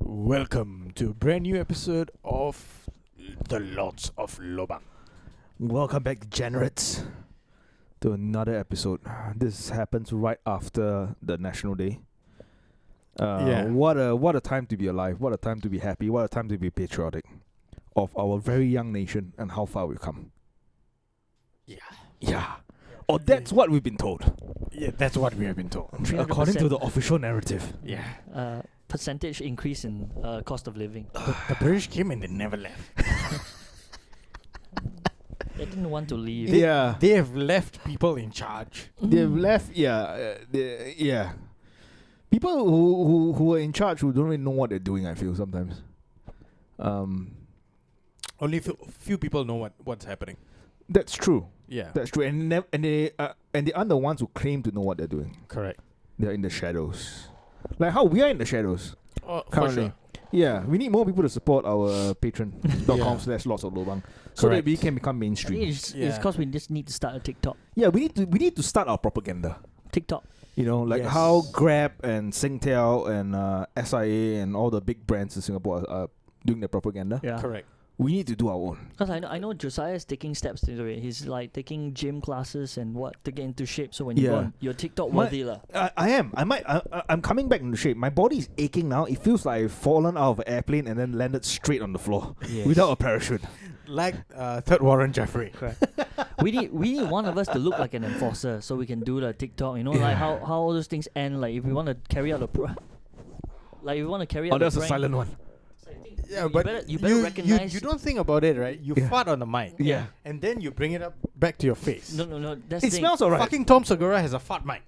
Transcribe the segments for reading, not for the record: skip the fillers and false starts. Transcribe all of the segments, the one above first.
Welcome to a brand new episode of The Lords of Lobang. Welcome back, degenerates, to another episode. This happens right after the National Day. What a time to be alive. What a time to be happy. What a time to be patriotic of our very young nation and how far we've come. Yeah. Or that's what we've been told. Yeah, that's what we have been told. According to the official narrative. Yeah. Percentage increase in cost of living. The British came and they never left. They didn't want to leave. They have left people in charge. They've left, people who are in charge who don't really know what they're doing, I feel sometimes. Only few people know what's happening. That's true. Yeah. That's true. And they aren't the ones who claim to know what they're doing. Correct. They're in the shadows. Like how we are in the shadows. For currently. sure. Yeah, we need more people to support our patreon.com/lotsoflobang so that we can become I mainstream. think it's because we just need to start a TikTok. Yeah, we need to start our propaganda. TikTok. You know, like Yes. how Grab and Singtel and SIA and all the big brands in Singapore are doing their propaganda. Yeah. Correct. We need to do our own. Because I know Josiah is taking steps to do it. He's like taking gym classes and to get into shape. So when you go on, you're TikTok worthy lah. I am. I'm coming back into shape. My body is aching now. It feels like I've fallen out of an airplane and then landed straight on the floor without a parachute. Like Third Warren Jeffrey. Correct. we need one of us to look like an enforcer so we can do the TikTok. You know, like how all those things end. Like if we want to carry out Oh, that's a silent one. Yeah, you better recognize. You don't think about it, right? You fart on the mic. Yeah. And then you bring it up back to your face. No. That's It the thing. smells alright. Fucking Tom Segura has a fart mic.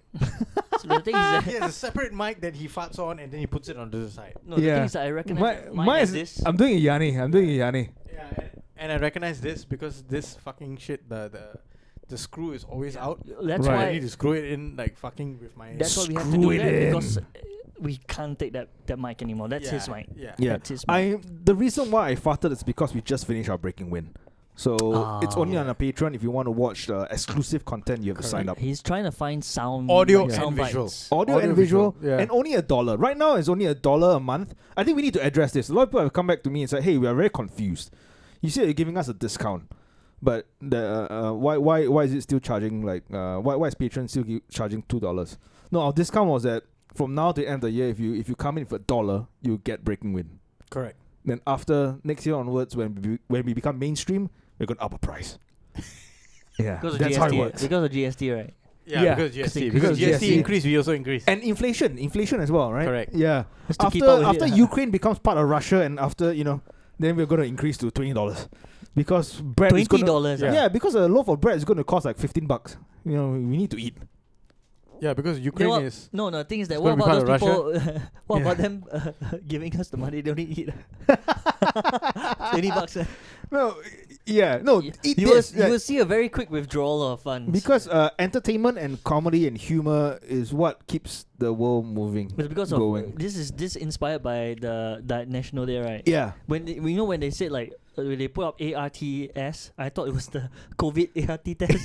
So the thing is that He has a separate mic that he farts on and then he puts it on the side. the thing is that I recognize mine mine as is this. I'm doing a Yanni. Yeah, and I recognize this because this fucking shit, the screw is always out. That's So I why. need to screw it in like fucking with my. That's why we have to Screw do it that in. because we can't take that mic anymore. That's his mic. Yeah. Yeah. That's his mic. The reason why I farted is because we just finished our Breaking Wind. So it's only on our Patreon. If you want to watch the exclusive content, you have to sign up. He's trying to find sound Audio like and sound visual. bites. Audio and visual, yeah. and only $1. Right now, it's only $1 a month. I think we need to address this. A lot of people have come back to me and said, "Hey, we are very confused. You said you're giving us a discount, but the why is it still charging like why is Patreon still charging $2? No, our discount was that from now to the end of the year, if you come in for $1, you get Breaking Wind. Correct. Then after next year onwards, when we become mainstream, we're gonna up a price. Yeah, Because of that's GST. how it works. Because of GST, right? Yeah, because GST. because Because GST GST increase, we also increase. And inflation as well, right? Correct. Yeah. Just to keep up with After it. Ukraine becomes part of Russia, and after then we're gonna increase to $20 because bread is gonna $20. yeah. Because a loaf of bread is gonna cost like $15. You know, we need to eat. Yeah, because Then Ukraine what- is. No, the thing is that It's what gonna be about part those of people? What Yeah. about them giving us the money? They don't eat. $20. No, yeah, no. You Eat will, this you will see a very quick withdrawal of funds. because entertainment and comedy and humor is what keeps the world moving. It's because going. of this inspired by the National Day, right? Yeah. When when they said like when they put up ARTS, I thought it was the COVID ART test.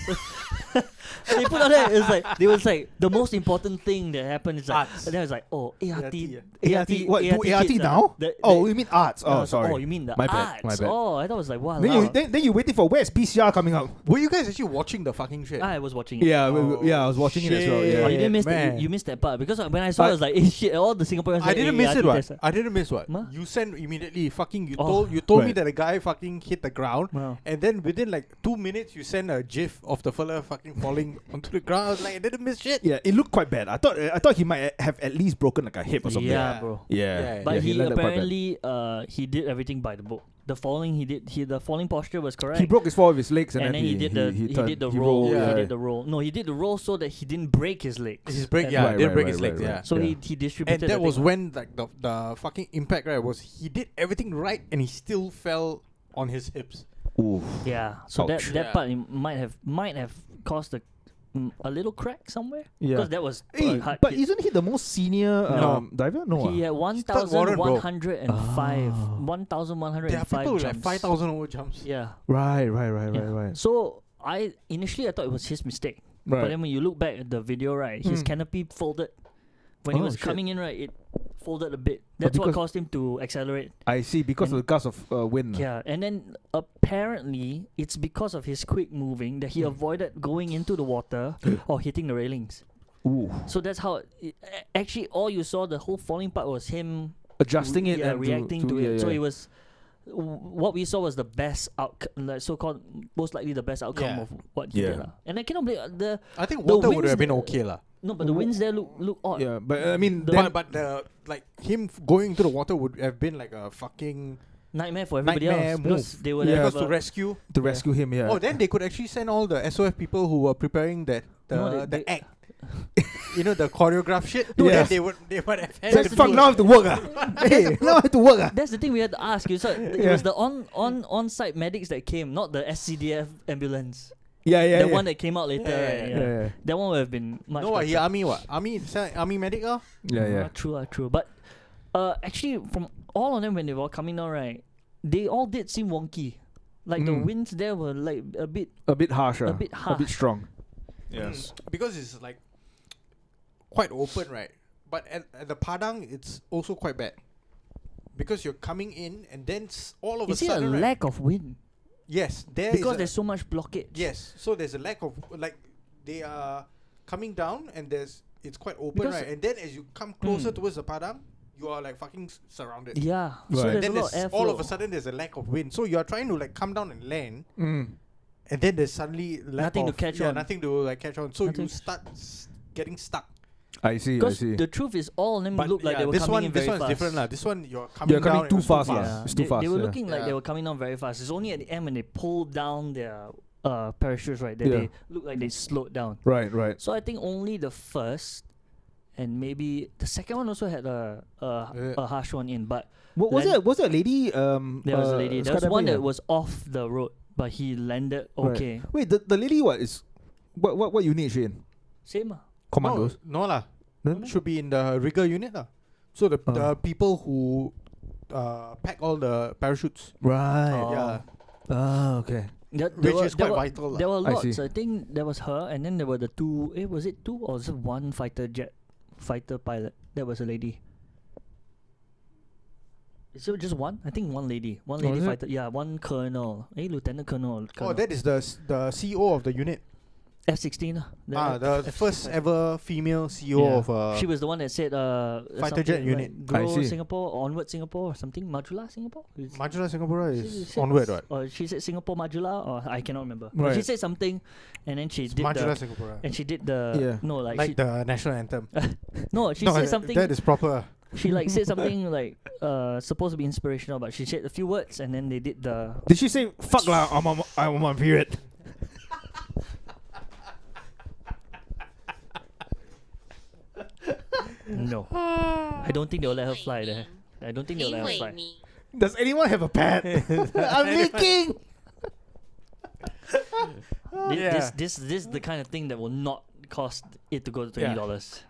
And they put out that it was like the most important thing that happened is like Arts. and then I was like, oh, ART ART, what, do ART kids, now? You mean arts? I was Oh, like, sorry. oh, you mean the My arts? bad, my bad. Oh, I thought it was like wow. Then you waiting for where's PCR coming out? Were you guys actually watching the fucking shit? I was watching it. Yeah, I was watching it as well. Oh, Yeah. you didn't miss man. that. You missed that part because when I saw it, I was like, shit! All the Singaporeans. I didn't miss it. What? What? I didn't miss what? Huh? You sent immediately. Fucking you Oh. told me Right. that a guy fucking hit the ground, Wow. and then within like 2 minutes you send a gif of the fella fucking falling onto the ground. I was like, I didn't miss shit. Yeah, it looked quite bad. I thought he might have at least broken like a hip or something. Yeah, bro. Yeah. But he landed quite bad. apparently he did everything by the book. The falling the falling posture was correct. He broke his fall of his legs and, and then he did the he roll. rolled, He yeah. did the roll. No, he did the roll so that he didn't break his legs. His break, And- yeah, Right, didn't right, break right, his legs, right, yeah. right. So Yeah. he distributed. And that the was thing. when like the fucking impact right was he did everything right and he still fell on his hips. Oof. Yeah. So Ouch. that Yeah. part might have caused a little crack somewhere. Yeah. Because that was Hey, hard but hit. isn't he the most senior No. diver? No. He had Third Warren, bro. 1,105. Oh. 1,105 There are people with like jumps. 5,000 over jumps. Yeah. Right. Yeah. Right. So initially I thought it was his mistake. But then when you look back at the video, right, his canopy folded When he Oh, was shit. coming in, right, it folded a bit. That's what because- caused him to accelerate. I see, because of And- the gust of wind. Yeah, and then apparently it's because of his quick moving that he avoided going into the water or hitting the railings. Ooh. So that's how. Actually, all you saw, the whole falling part was him Adjusting it and reacting to yeah, it. So yeah. it was. What we saw was the best outcome, like so-called, most likely the best outcome Yeah. of what he Yeah. did. lah. And I cannot believe the I think The water would winds have been there- okay lah. no, but the winds there look odd. Yeah, but I mean, The- then, But the like him going into the water would have been like a fucking Nightmare for everybody Nightmare else because move. they would Yeah. have because to rescue. to rescue him, yeah. Oh, then they could actually send all the SOF people who were preparing that No, the act. You know, the choreograph shit. No, Then yes. they would have had It's like, to fuck, do now I it. have to work. Hey, now I have to work. That's the thing we had to ask. You saw it Yeah. was the on-site medics that came, not the SCDF ambulance. Yeah, yeah, The yeah. one that came out later. Yeah, right? yeah, yeah, yeah. That one would have been much. No, he better. army what? Army medic Yeah, yeah. True. But actually, from all of them when they were coming down, right, they all did seem wonky. Like the Mm. winds there were like a bit. A bit harsher. A bit A bit harsh. strong. Because it's like quite open, right? But at the Padang, it's also quite bad. Because you're coming in and then all of Is a it a sudden, right? lack of wind? Yes, Because there's so much blockage. yes. So there's a lack of like they are coming down and it's quite open, Because- right? And then as you come closer towards the Padang, you are like fucking surrounded. Yeah. So Right. there's Then a lot of there's, airflow. all of a sudden there's a lack of wind. So you are trying to like come down and land, Mm. and then there's suddenly Nothing to catch on. nothing to like catch on. So Nothing. you start getting stuck. I see, I Because see. the truth is, all of them But looked like yeah, they were this coming one, in this very one's fast. different lah. This one you're coming You're coming down, too it was fast lah. Yeah, It's too they, fast, They were yeah. looking like they Yeah. were coming down very fast. It's only at the end when they pulled down their parachutes, right, that Yeah. they looked like they slowed down. Right, right. So I think only the first and maybe the second one also had a harsh one in, but Was Land- there a lady? there was a lady. There was skydiver, one yeah? that was off the road, but he landed Right. okay. Wait, the lady what unit is she in? Same. Commandos. No lah. Then? Should be in the rigger unit lah. So the people who pack all the parachutes. Right. Oh. Yeah. Ah, okay. Which is quite vital lah. There were I lots. see. I think there was her, and then there were the two. Was it two or was it one fighter pilot? That was a lady. Is it just one? I think one lady. One lady is it? fighter. Yeah, one colonel. Lieutenant colonel. Oh, that is the CEO of the unit. F-16. The first ever female CEO Yeah. of She was the one that said Fighter jet something unit. like, I grow see. Singapore, onward Singapore or something. Majula Singapore? Majula Singapore She is said onward, right? Or she said Singapore Majula, or I cannot remember. But Right. she said something, and then she did Majula the Singapore. and she did the Yeah. no like, Like she, the national anthem. no she No, said something. that is proper. She like said something like supposed to be inspirational, but she said a few words, and then they did the Did she say fuck lah? I'm on my period. no. I don't think they'll let her fly there. I don't think they'll let her fly. Does anyone have a pad? I'm leaking. This is the kind of thing that will not cost it to go to $20.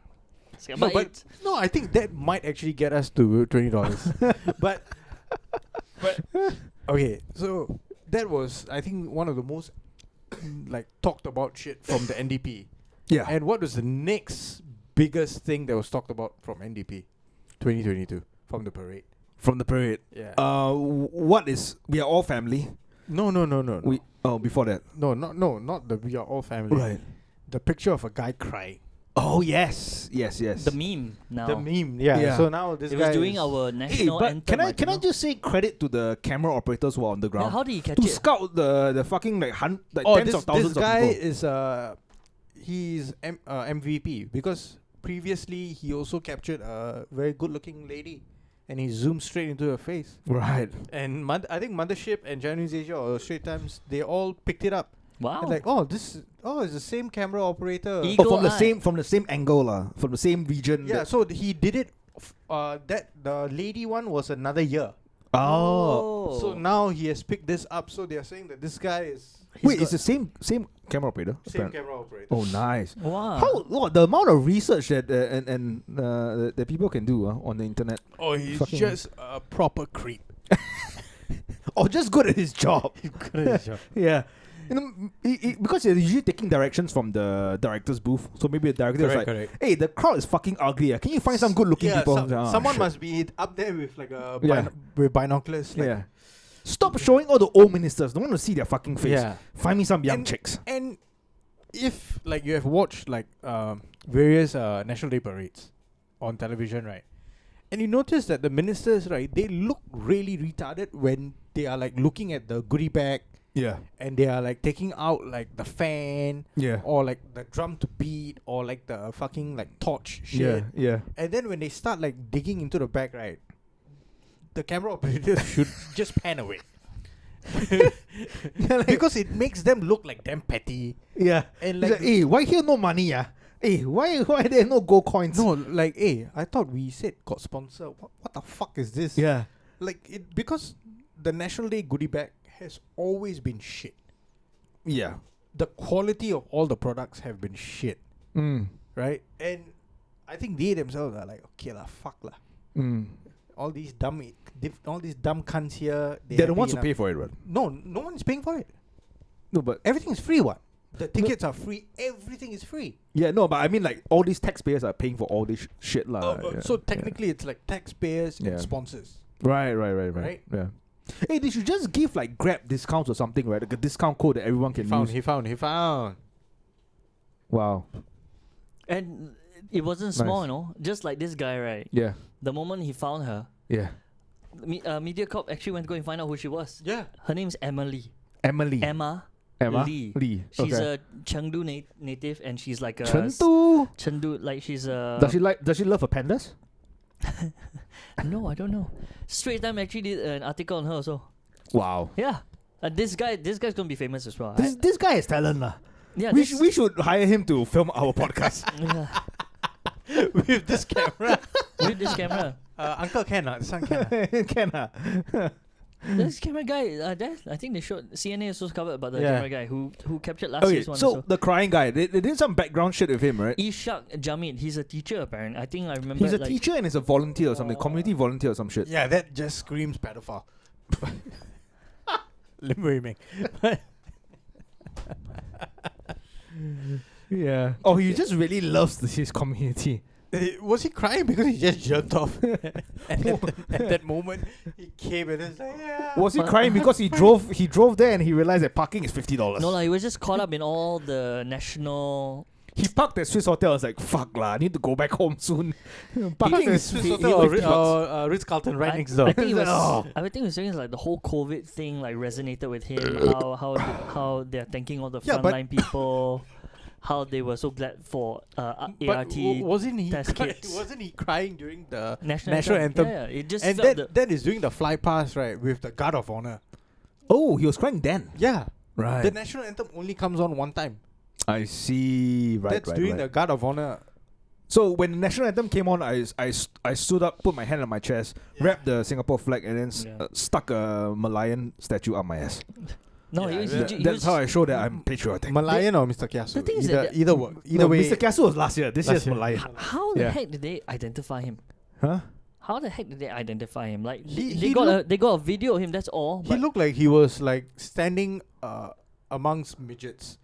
So, No, but it's- no, I think that might actually get us to $20. but okay, so that was I think one of the most like talked about shit from the NDP. Yeah. And what was the next biggest thing that was talked about from NDP 2022 from the parade? From the parade. Yeah. What is we are all family? No. We before that. Not the we are all family. The picture of a guy crying. Oh yes. the meme now. The meme, yeah. Yeah. So now this It guy was doing is- our Hey, national but anthem. can I think. just say credit to the camera operators who are on the Yeah, ground how did he catch to it? scout the fucking like Oh, tens of thousands this guy of people. is he's MVP because previously he also captured a very good-looking lady, and he zoomed straight into her face. Right. And I think Mothership and Chinese Asia or Straight Times, they all picked it up. Wow. And like, it's the same camera operator. Eagle From the eye. same angle from the same region. Yeah, so he did it. That the lady one was another year. Oh. So now he has picked this up. So they are saying that this guy is Wait, it's the same camera operator. same apparently. camera operator. Oh, nice. Wow. The amount of research that that people can do on the internet, Oh, he's Fucking- just a proper creep. or just good at his job. Good at his job. Yeah. You know, because they're usually taking directions from the director's booth. So maybe the director is like, correct. hey, the crowd is fucking ugly. Can you find some good-looking people? Someone Shit. must be up there with like Yeah. with binoculars. Like, Yeah. Stop showing all the old ministers. Don't want to see their fucking face. Yeah. Find me some young And- chicks. And if like you have watched like various National Day parades on television, right? And you notice that the ministers, right, they look really retarded when they are like looking at the goodie bag Yeah. and they are like taking out like the fan Yeah. or like the drum to beat or like the fucking like torch shit. Yeah. And then when they start like digging into the bag, right, the camera operators should just pan away. Because it makes them look like damn petty. Yeah. And Like, like, hey, why here no money? Yeah. Hey, why there no gold coins? no, like, hey, I thought we said got sponsor. What the fuck is this? Yeah. Like, it because the National Day goodie bag has always been shit. Yeah. The quality of all the products have been shit, Mm. right? And I think they themselves are like, okay lah, fuck lah. Mm. All these dumb cunts here. They're the ones who pay for it, right? No one is paying for it. No, but Everything is free. What? The tickets are free. Everything is free. yeah, no, but I mean, like, all these taxpayers are paying for all this shit, lah. So technically, it's like taxpayers Yeah. and sponsors. Right. Right? Yeah. Hey, they should just give like Grab discounts or something, right? Like a discount code that everyone can use. He found. Wow. And it wasn't small, Nice. you know. Just like this guy, right? Yeah. The moment he found her, Yeah. MediaCorp actually went to go and find out who she was. Yeah. Her name's Emily. Emily. Emma Lee. She's okay. a Chengdu native, and she's like a Chengdu. like she's a. Does she love her pandas? No, I don't know. Straits Time actually did an article on her also. Wow. Yeah, this guy's gonna be famous as well. This guy is talent, lah. Yeah, We should hire him to film our podcast. yeah, With this camera. with this camera. Uncle Ken, son Ken. Can This camera guy, I think they showed CNN also covered about the Yeah. camera guy who captured last Okay, year's one. so also. the crying guy, they did some background shit with him, right? Ishak Jamid, he's a teacher apparently. I think I remember. He's a like, teacher and he's a volunteer or something, community volunteer or some shit. Yeah, that just screams pedophile. Limerick. Yeah. Oh, he just really loves his community. Was he crying because he just jerked off? And at that moment, he came and it's like, yeah. Was he crying because he drove there and he realized that parking is $50? no, he was just caught up in all the national. He parked at Swiss Hotel. I was like, fuck lah, I need to go back home soon. Parking is Swiss he- Hotel he- or 50 bucks. Ritz-Carlton right I- next door. I think it was. Oh. I think he was saying like the whole COVID thing like resonated with him. How they're thanking all the Yeah, but- frontline people. How they were so glad for ART wasn't he test crying, kits. wasn't he crying during the national anthem? Yeah, it just And felt that is doing the fly past, right, with the Guard of Honor. Oh, he was crying then. Yeah. Right. The national anthem only comes on one time. I see. Right, That's during the Guard of Honor. So when the national anthem came on, I stood up, put my hand on my chest, wrapped the Singapore flag, and then Yeah. stuck a Malayan statue up my ass. no. Yeah, That's how I show that I'm patriotic. Malayan or Mr. Kiasu? The thing is either that- either way. No, way. Mr. Kiasu was last year. This Last year's year. Malayan. How the Yeah. heck did they identify him? Huh? How the heck did they identify him? Like He they got a video of him. That's all. He But looked like he was like standing amongst midgets.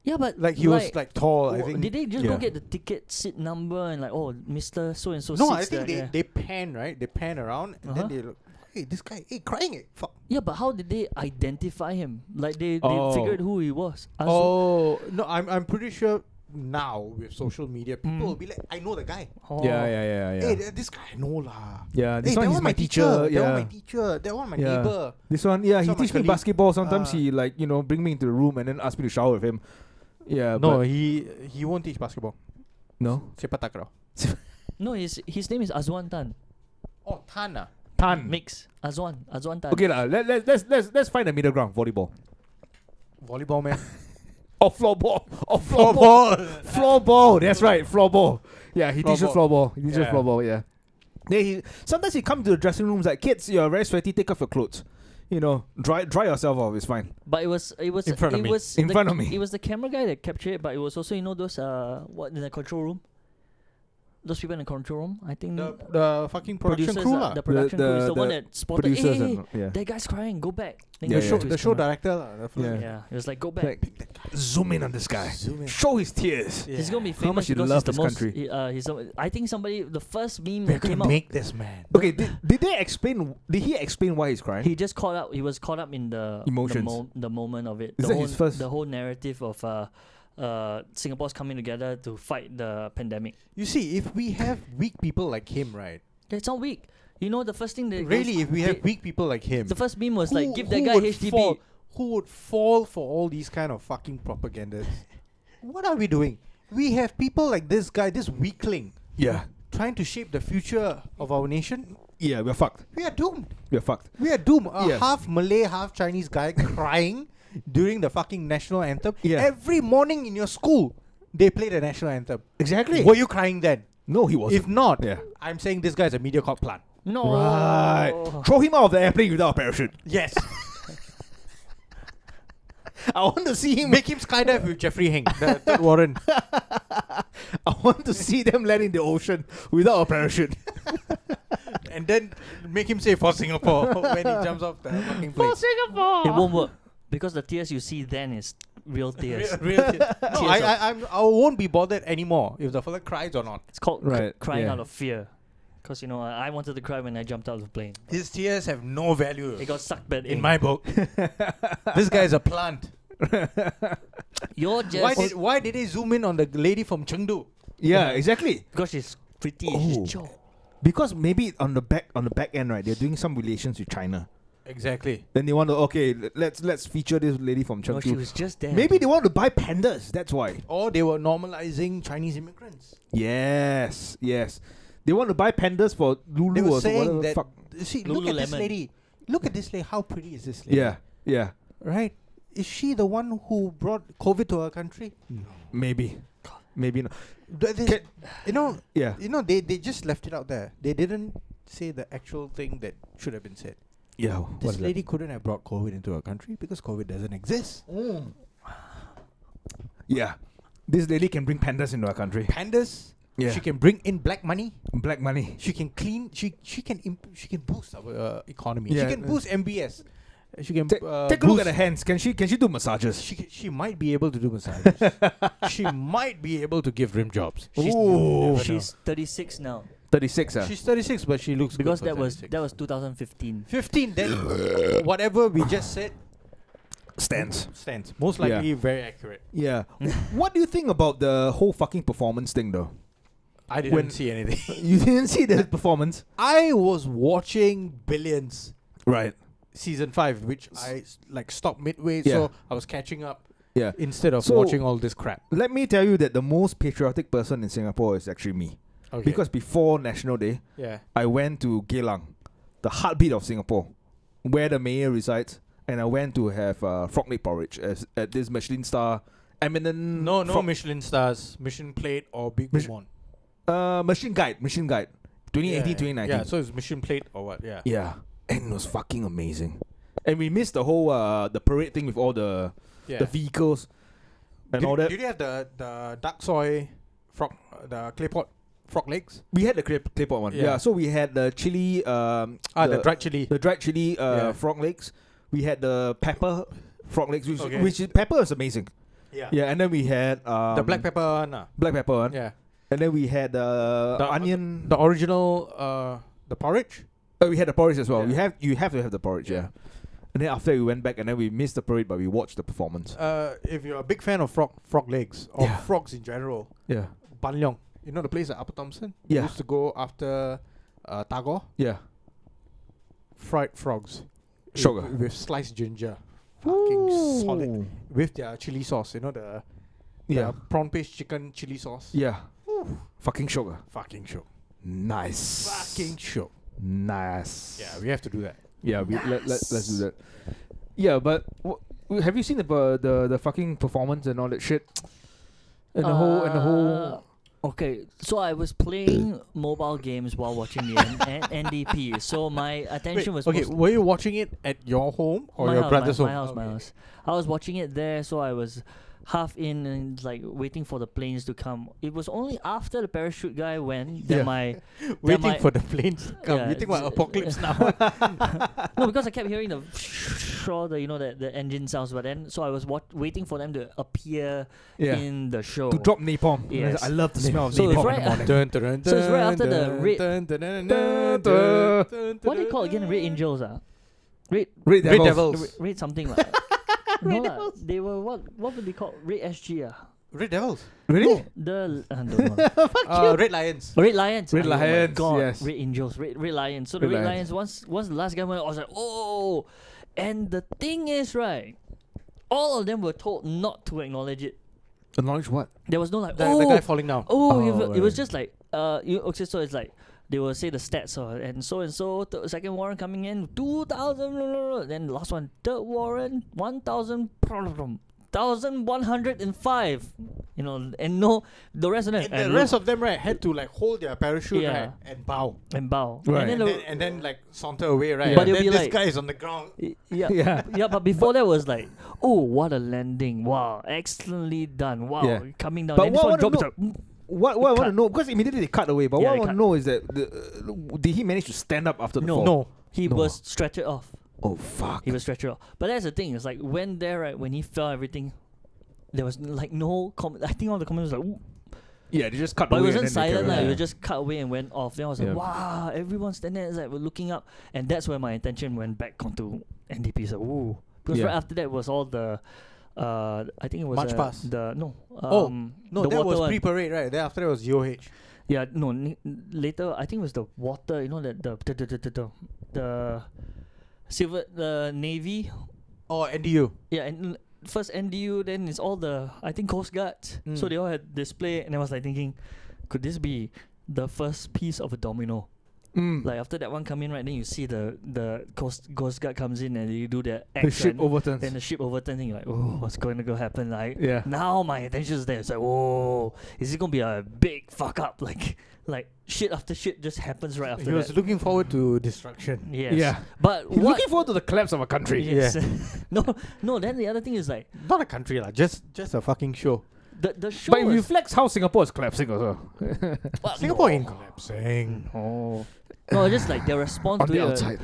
yeah, but Like he was like tall, I think. Did they just go Yeah. get the ticket seat number and like, oh, Mr. So and so? No, I sits think there, they pan, right? They pan around and Uh-huh. then they look, hey, this guy, hey, crying it. Fuck. Yeah, but how did they identify him? Like they Oh. figured who he was. Oh, no, I'm pretty sure now with social media, people will be like, I know the guy. Oh. Yeah. Hey, this guy, no lah. Yeah, this Hey, one that is one my teacher. That Yeah. one my teacher. That one my Yeah. neighbor. This one, yeah, This he one my teach me colleague. basketball. Sometimes Ah. he like, bring me into the room and then ask me to shower with him. Yeah, No, but he won't teach basketball. no. Sepak takraw. No, his name is Azwan Tan. Oh, Tana. Tan. Mix Azwan Tan. Okay lah. Let's find a middle ground. Volleyball. Volleyball man. Or floorball. Or floorball. Floorball. That's right. Floorball. Yeah, he teaches floorball. He teaches Yeah. floorball. Yeah. Sometimes he come to the dressing rooms like, kids, you're very sweaty. Take off your clothes. Dry yourself off. It's fine. But it was In front of me. In front of me. It was the camera guy that captured it, but it was also those what in the control room. those people in the control room. I think The fucking production producers, crew lah. the production crew is the one that spotted. Hey, producers hey, and yeah. that guy's crying. Go back. Then Yeah, go yeah. to The his show camera. director lah. Yeah. Yeah, it was like go back. Like, zoom in on this guy. Zoom in. Show his tears. Yeah. He's gonna be How famous much he because love he's the his most. country. I think somebody the first meme We're that came gonna out. make this man. Okay, did they explain? Did he explain why he's crying? He just caught up. He was caught up in the Emotions. the moment of it. Is the that whole, his first- The whole narrative of Singapore's coming together to fight the pandemic. You see, if we have weak people like him, right? It's all weak. You know the first thing that Really, if we have weak people like him, the first meme was who- like give that who guy would HDB. fall- who would fall for all these kind of fucking propagandas? What are we doing? We have people like this guy, this weakling, Yeah. trying to shape the future of our nation. Yeah, we're fucked. We are doomed. We're fucked. We are doomed. A Yeah. half Malay, half Chinese guy crying during the fucking national anthem. Yeah. Every morning in your school, they play the national anthem. Exactly. Were you crying then? No, he wasn't. If not, Yeah. I'm saying this guy's a Mediacorp plant. No. Right. Throw him out of the airplane without a parachute. Yes. I want to see him. Make him skydive with Jeffrey Heng, the third Warren. I want to see them land in the ocean without a parachute. And then make him say for Singapore when he jumps off the fucking plane. Singapore. It won't work because the tears you see then is real tears. Real tears. No, Tears I won't be bothered anymore if the fella cries or not. It's called Right, crying yeah. out of fear. Because I wanted to cry when I jumped out of the plane. His tears have no value It got sucked back in my book. This guy is a plant. You're just Why did they zoom in on the lady from Chengdu? Yeah, exactly. because she's pretty. Oh. She's chio. Because maybe on the back end, right, they're doing some relations with China. Exactly. Then they want to let's feature this lady from No, she Chengdu. was just there. Maybe they want to buy pandas. That's why. Or they were normalizing Chinese immigrants. Yes, yes. They want to buy pandas for Lulu They were or saying whatever. that. Fuck. See, look at this Lululemon. lady. Look at this lady. How pretty is this lady? Yeah, yeah. Right. Is she the one who brought COVID to our country? Maybe, maybe not. This- you know, Yeah. they just left it out there. They didn't say the actual thing that should have been said. Yeah. What This is lady couldn't have brought COVID into our country because COVID doesn't exist. that? Yeah. This lady can bring pandas into our country. Pandas. Yeah. She can bring in black money. Black money. She can clean. She can boost our economy. Yeah. She can boost MBS. She can Take a look at her hands. Can she do massages? She might be able to do massages. She might be able to give rim jobs. Ooh. She's 36 now 36. She's 36, but she looks because good for that was 36. 2015. 15. Then whatever we just said stands. stands. Most likely very accurate. Yeah. What do you think about the whole fucking performance thing, though? I didn't see anything. You didn't see the performance, I was watching Billions right? season 5, which I stopped midway, Yeah. so I was catching up Yeah. instead of So- watching all this crap. Let me tell you that the most patriotic person in Singapore is actually me. Okay. Because before National Day, yeah. I went to Geylang, the heartbeat of Singapore, where the mayor resides, and I went to have frog leg porridge at this Michelin star eminent. No frog- Michelin stars, Mission Plate or Big Mich- Boom. Machine Guide, 2018, 2019. Yeah, so it's Mission Plate or what? Yeah. Yeah, and it was fucking amazing. And we missed the whole the parade thing with all the vehicles and all that. Did you have the duck soy frog, the clay pot frog legs? We had the clay pot one. Yeah. Yeah, so we had the chili. The dried chili. The dried chili Yeah. frog legs. We had the pepper frog legs, Okay. which is pepper is amazing. Yeah. Yeah, and then we had The black pepper one. black pepper one. Yeah. And then we had the onion. The original the porridge. We had the porridge as well. Yeah. You have to have the porridge. Yeah. And then after we went back, and then we missed the parade, but we watched the performance. If you're a big fan of frog legs or Yeah. frogs in general, Yeah. Ban Leong, you know the place at Upper Thomson? Yeah. We used to go after Tagore. Yeah. Fried frogs. Sugar. With sliced ginger. Fucking solid. With their chili sauce, you know the prawn paste chicken chili sauce. Yeah. Fucking sugar. Fucking show. Nice. Fucking show. Nice. Yeah, we have to do that. Yeah, let's do that. Yeah, but have you seen the fucking performance and all that shit? And the whole. Okay, so I was playing mobile games while watching the NDP. So my attention was okay, mostly were you watching it at your home or my your house, brother's my home? house, my Okay. house. I was watching it there, so I was half in and like waiting for the planes to come. It was only after the parachute guy went that Yeah. Waiting for the planes to come. Yeah, You think what it's- apocalypse now? no, because I kept hearing the the engine sounds, but then so I was waiting for them to appear Yeah. in the show. To drop napalm. Yes. I love the smell of So it's napalm right in the morning. Dun, dun, dun, So it's right after the dun, red- dun, dun, dun, Dun, dun, dun. dun, What do you dun, call again? dun. Red Angels, Red Red Red Devils. Devils. Red something like. No lah, they were what were they called? Red SG Red Devils. Really? The don't know. Red Lions. Red Lions. Red Oh my Lions, God. yes. Red Angels. Red Lions. So the Red Red Lions. Lions. Once the last guy went, I was like, oh. And the thing is, right, all of them were told not to acknowledge it. Acknowledge what? There was no like, The oh, guy falling down. oh, Oh, it was right. just like, okay, so it's like, they will say the stats, and so, second warrant coming in, 2,000, then the last one, third warrant, 1,000, 1,105, and no, the rest of them, And the rest of them, right, had to like hold their parachute, Yeah. right, and bow. and bow. Right. And then, And then like saunter away, right? But And it'll then be this like- guy is on the ground. yeah, Yeah. yeah, but before that was like, oh, what a landing! Wow, excellently done! Wow, Yeah. coming down. But And this what one I wanna drops. Like, What I want Cut. to know, because immediately they cut away, but Yeah, what I they want to cut. know is that did he manage to stand up after the No. fall? No. he No. was stretchered off. Oh, fuck. He was stretchered off. But that's the thing. It's like when there, right, when he fell, everything. There was like no comment. I think all the comments was like, ooh. Yeah, they just cut But it away. wasn't and then they silent. carried Like, on. it was just cut away and went off. Then I was like, Yeah. wow, everyone's standing there. It's like we're looking up, and that's where my attention went back onto NDP. So, ooh, because Yeah. right after that was all the, I think it was March past. the no, No, the that water was one. pre-parade, right? Then after that was UOH. Yeah, no, later I think it was the water. You know that the silver the navy. Oh, NDU. Yeah, and first NDU, then it's all the I think Coast Guards. So Mm. they all had display, and I was like thinking, could this be the first piece of a domino? Mm. Like after that one come in, right, then you see the Coast Guard comes in and you do the the action, ship overturns. then the ship overturns, and you're like, oh, what's going to go happen? Like Yeah. now my attention is there. It's like, whoa, is it gonna be a big fuck up? Like shit after shit just happens right after He was that. looking forward to destruction. Yes. Yeah. But He's what? looking forward to the collapse of a country. Yes. no. Then the other thing is like Not a country, lah. Just a fucking show. the show. But it is- reflects how Singapore is collapsing also. but Singapore no. ain't collapsing. Oh. No, just like their response On to the it. outside.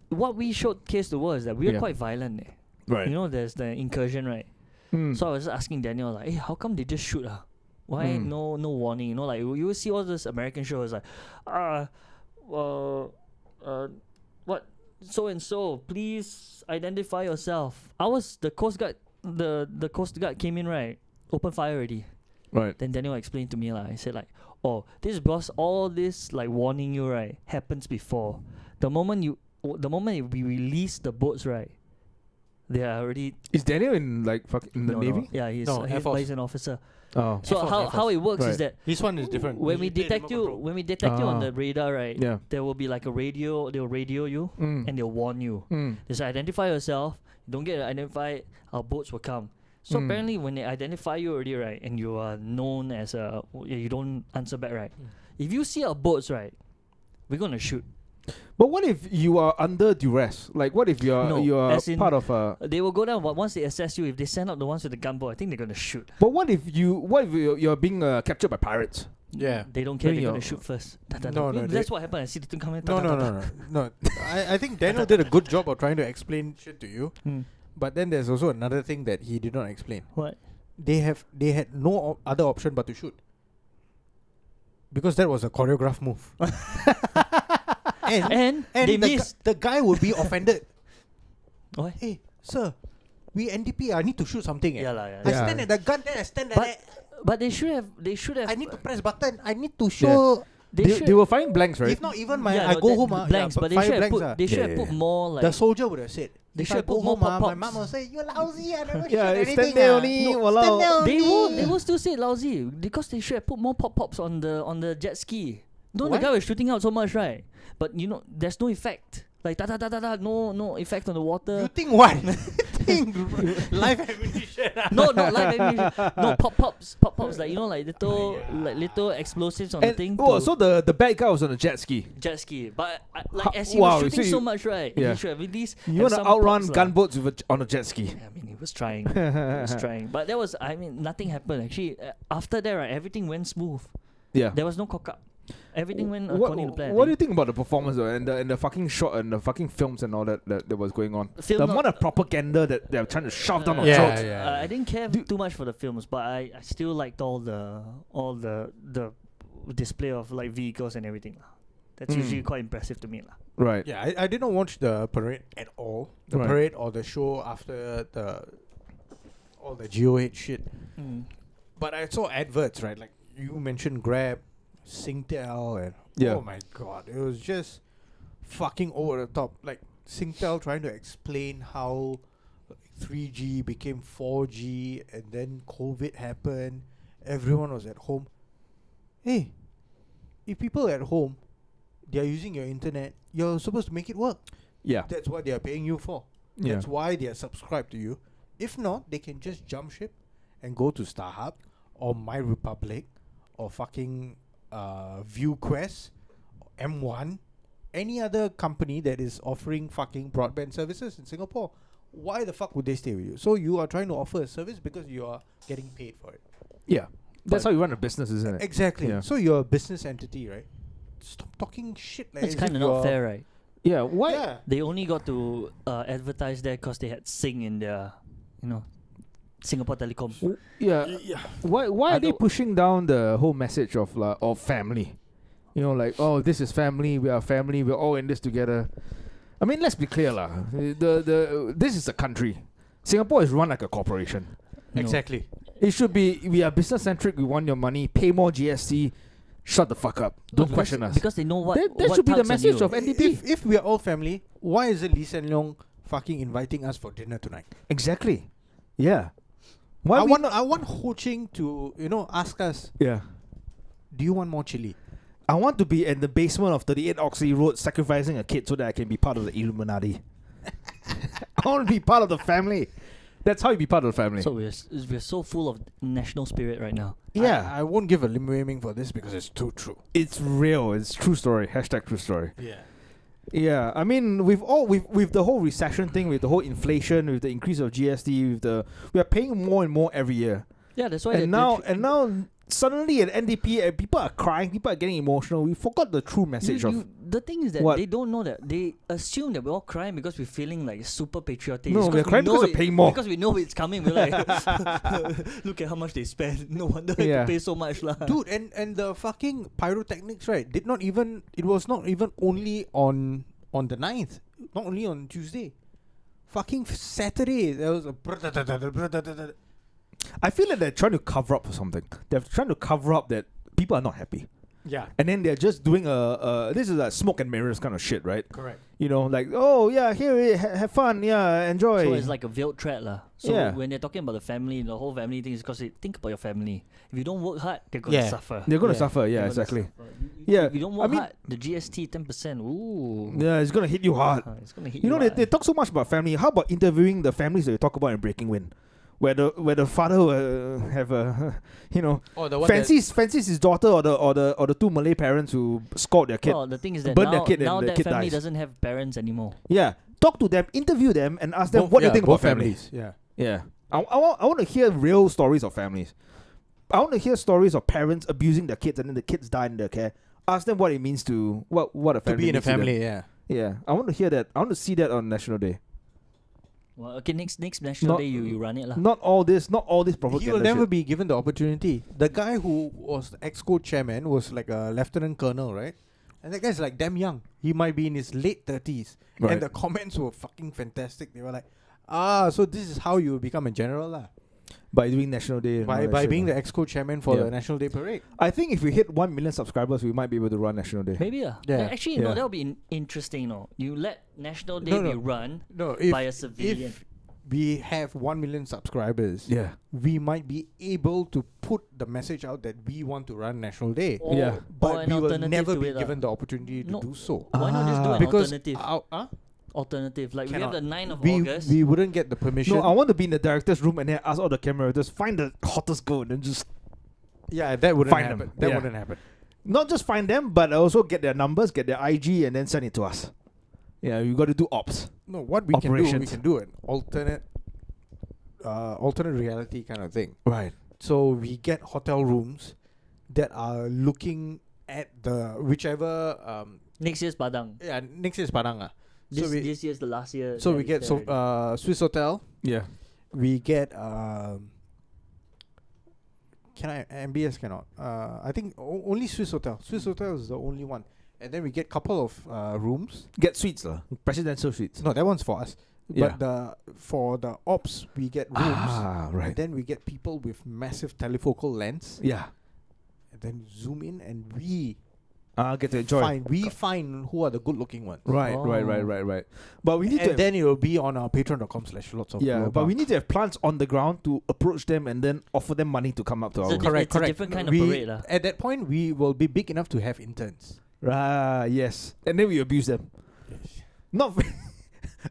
What we showcased the world is that we are Yeah. quite violent. Right. You know, there's the incursion, right? Mm. So I was just asking Daniel, like, hey, how come they just shoot? Why Mm. no warning? You know, like you will see all this American shows like, what so and so, please identify yourself. Ours, the Coast Guard, the Coast Guard came in, right? Open fire already. Right. Then Daniel explained to me, like, I said, like, oh, this is because all this, like, warning you, right, happens before. The moment we release the boats, right, they are already. Is Daniel in like in the No, Navy? yeah, he's, No, Air Force. he's an officer. Oh. So Air Force, how Air how it works is Right. that This one is different. when we He did detect remote you, control. when we detect you on Ah. the radar, right, Yeah. there will be like a radio. They'll radio you Mm. and they'll warn you. Mm. They say identify yourself. Don't get identified. Our boats will come. So Mm. apparently, when they identify you already, right, and you are known as you don't answer back, right. If you see our boats, right, we're gonna shoot. But what if you are under duress? Like, what if No, you are as in- part of a? They will go down, but once they assess you, if they send out the ones with the gunboat, I think they're gonna shoot. But what if you're being captured by pirates? Yeah. They don't care. Then They're gonna you're- shoot first. No, That's what happened. I see the thing coming. No. I think Daniel did a good job of trying to explain shit to you. Hmm. But then there's also another thing that he did not explain. What? They had no other option but to shoot. Because that was a choreographed move. And they the, missed. the guy would be offended. What? Hey, sir, we NDP, I need to shoot something. Yeah, lah, yeah. I Yeah. stand at the gun, then I stand there. But they should have. They should have. I need to press button. I need to show. They were finding blanks, right? If not even my, Yeah, I no, go that- home. blanks, but they five should have blanks, put. They should Yeah, have yeah, put yeah. more like. the soldier would have said. They if should I have go put more home, my pop-pops. mom will say, "You lousy, I never Yeah, shoot it's anything." 10 day only, No, walao. stand there They only. will still say lousy because they should have put more pop-pops on the jet ski. No, the What? guy was shooting out so much, right? But you know, there's no effect. Like da da da da da, no effect on the water. You think what? fucking live ammunition. No, not live ammunition. No, pop-pops, like, you know, like little explosives on the thing. Oh, to so the bad guy was on a jet ski. jet ski. But How- as he wow, was so shooting so you- much, right? Yeah. He should have at least You have want to some outrun pops lah. gunboats on a jet ski. Yeah, I mean, he was trying. He was trying. But that was, I mean, nothing happened. Actually, after that, right, everything went smooth. Yeah. There was no cock up. Everything went What, according to plan. what do you think about the performance though, and the fucking shot and the fucking films and all that was going on? Film The not- amount of propaganda that they're trying to shove down our Yeah, throats. yeah. I didn't care too much for the films, but I still liked all the display of like vehicles and everything lah. That's usually quite impressive to me lah. Right. Yeah, I did not watch the parade at all. The Right. parade or the show after all the GOH shit. But I saw adverts, right? Like you mentioned Grab, Singtel, and Yeah. oh my god, it was just fucking over the top. Like Singtel trying to explain how 3G became 4G and then COVID happened. Everyone was at home. Hey, if people are at home, they are using your internet, you're supposed to make it work. Yeah. That's what they are paying you for. Yeah. That's why they are subscribed to you. If not, they can just jump ship and go to StarHub or My Republic or fucking ViewQuest, M1, any other company that is offering fucking broadband services in Singapore. Why the fuck would they stay with you? So you are trying to offer a service because you are getting paid for it. Yeah. That's But- how you run a business, isn't it? Exactly. Yeah. So you're a business entity, right? Stop talking shit like It's as if kind of you're- not fair, right? Yeah. Why? Yeah. They only got to advertise there because they had Sing in their, Singapore Telecom. Yeah. Yeah. Why I are they don't- pushing down the whole message of family? You know, like, oh, this is family, we are family, we're all in this together. I mean, let's be clear lah. This is a country. Singapore is run like a corporation. You know. Exactly. It should be, we are business centric, we want your money, pay more GST, shut the fuck up. Don't Because- question us. Because they know what. That what should be the tugs on message you. of NDP. If we are all family, why is it Lee Hsien Loong fucking inviting us for dinner tonight? Exactly. Yeah. Why I we- want Ho Ching to ask us, Yeah. do you want more chili? I want to be in the basement of 38 Oxley Road sacrificing a kid so that I can be part of the Illuminati. I want to be part of the family. That's how you be part of the family. So we're so full of national spirit right now. yeah. I won't give a limb for this because it's too true. It's real. It's true story. Hashtag true story. Yeah. Yeah, I mean, with the whole recession thing, with the whole inflation, with the increase of GST, we are paying more and more every year. Yeah, that's why. And now suddenly at NDP, people are crying, people are getting emotional. We forgot the true message of. the thing is that What? they don't know that. They assume that we're all crying because we're feeling like super patriotic. No, It's we're crying know because we're it- paying more. Because we know it's coming. We're like, look at how much they spend. No wonder I Yeah. have to pay so much lah. Dude, and the fucking pyrotechnics, right? It was not even only on the 9th. Not only on Tuesday. Fucking Saturday, there was a I feel like they're trying to cover up for something. They're trying to cover up that people are not happy. yeah, And then they're just doing this is like smoke and mirrors kind of shit, right? correct. You know, like, oh yeah, here, have fun, yeah, enjoy. So it's like a veiled threat lah. So Yeah. when they're talking about the family, the whole family thing is because they think about your family. If you don't work hard, they're gonna Yeah. suffer. They're gonna Yeah. suffer, yeah, They're gonna exactly. suffer. Yeah, If you don't I work mean- hard, the GST 10%. Ooh. Yeah, it's gonna hit you hard. It's gonna hit You know, hard. they talk so much about family. How about interviewing the families that you talk about in Breaking Wind? Where the father have a Oh, the one fancies his daughter or the two Malay parents who scored their kid. Well, the thing is that burn their now, kid and now the that kid family dies. doesn't have parents anymore. Yeah, talk to them, interview them, and ask them what do you think about families. Yeah. Yeah, I want to hear real stories of families. I want to hear stories of parents abusing their kids and then the kids die in their care. Ask them what it means to what a To family be in a means to them. family, yeah. Yeah, I want to hear that. I want to see that on National Day. Well, okay, next National Not- Day you run it lah. Not all this propaganda. He will never shit. be given the opportunity. The guy who was the exco chairman was like a lieutenant colonel, right? And that guy's like damn young. He might be in his late 30s. Right. And the comments were fucking fantastic. They were like, so this is how you become a general lah. by doing National Day. and all that By shit, being lah. the exco chairman for Yeah. the National Day Parade. I think if we hit 1 million subscribers, we might be able to run National Day. Maybe Yeah. Actually, Yeah. no, that would be interesting. No, you let National Day No, be no. run No, by a civilian. if we have 1 million subscribers, Yeah. we might be able to put the message out that we want to run National Day. Or, Yeah. But or an we will alternative never to be it lah. given the opportunity to No. do so. Why not just do an Because alternative? alternative. Like we have Cannot. the 9th of we August. we wouldn't get the permission. No, I want to be in the director's room and then ask all the camera just find the hottest girl and then just yeah, that wouldn't Find happen. them. That Yeah. wouldn't happen. not just find them, but also get their numbers, get their IG, and then send it to us. Yeah, you got to do ops. No, what we can do, we Operations. can do an alternate reality kind of thing. Right. So we get hotel rooms that are looking at the whichever Next year's Padang. next year's Padang. So we This year's the last year. so that we is get there already. Swiss Hotel. Yeah. We get MBS cannot. I think only Swiss Hotel. Swiss Hotel is the only one. And then we get couple of rooms. Get suites, presidential suites. No, that one's for us. Yeah. But for the ops, we get rooms. And right. then we get people with massive telefocal lens. Yeah. And then zoom in and we Get to enjoy. find who are the good looking ones. Right. Oh. But we need to And then it will be on our patreon.com/lots of yeah, but lobang. we need to have plants on the ground to approach them and then offer them money to come up to It's our a room. It's a different kind of We- parade lah. At that point, we will be big enough to have interns. Right, yes. And then we abuse them. Not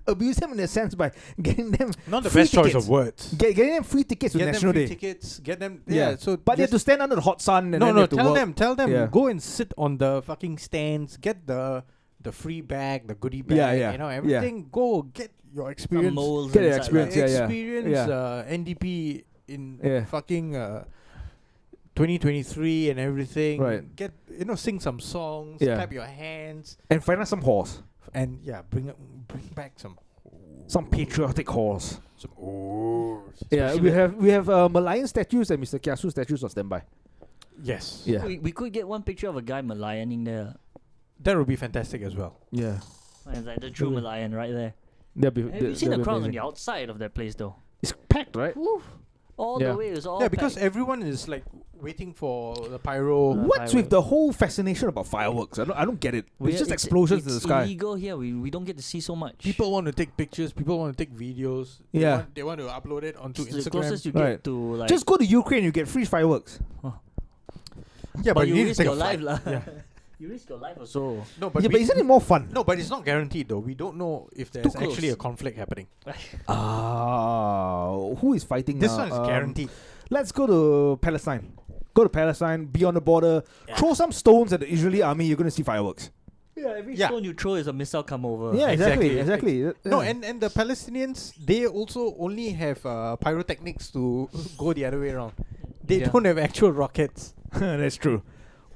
abuse them in the sense by getting them Not the free best choice tickets. of words. Getting them free tickets to Get them National free Day. tickets. Get them. Yeah. Yeah. So But they have to just- stand under the hot sun and then they no. have to work. Tell them. Yeah. Go and sit on the fucking stands. Get the free bag, the goodie bag. Yeah. You know Yeah. everything. Go get your Some experience. moles Get your inside, experience, right? yeah. Experience NDP in Yeah. fucking 2023 and everything. Right. Get sing some songs. Yeah. Clap your hands And find us some horse. and bring back some Patriotic horse. some Yeah, we have Malayan statues and Mr. Kiasu statues on standby. yes. Yeah. We could get one picture of a guy Malayaning there. That would be fantastic as well. Yeah. It's like the true Okay. Malayan right there. That'd be, Have you seen the that'd be crowd on amazing. the outside of that place though? It's packed, right? Woo. All Yeah. the way is all Yeah, because packed. everyone is like waiting for the pyro. What's with the whole fascination about fireworks? I don't get it. It's just explosions in the sky. It's illegal here. We don't get to see so much. People want to take pictures. People want to take videos. Yeah. They want to upload it onto It's the Instagram. closest you Right. get to like. Just go to Ukraine, you get free fireworks. Yeah, but you you need to risk take your a life flight. lah. Yeah. You risk your life also. No, but Yeah, but isn't it more fun? No, but it's not guaranteed though. We don't know if there's close. actually a conflict happening. Who is fighting This now? one is guaranteed. Let's go to Palestine. Go to Palestine, be on the border, Yeah. throw some stones at the Israeli army, you're going to see fireworks. Yeah, every Yeah. stone you throw is a missile come over. Yeah, Exactly. exactly. No, and the Palestinians, they also only have pyrotechnics to go the other way around. They Yeah. don't have actual rockets. That's true.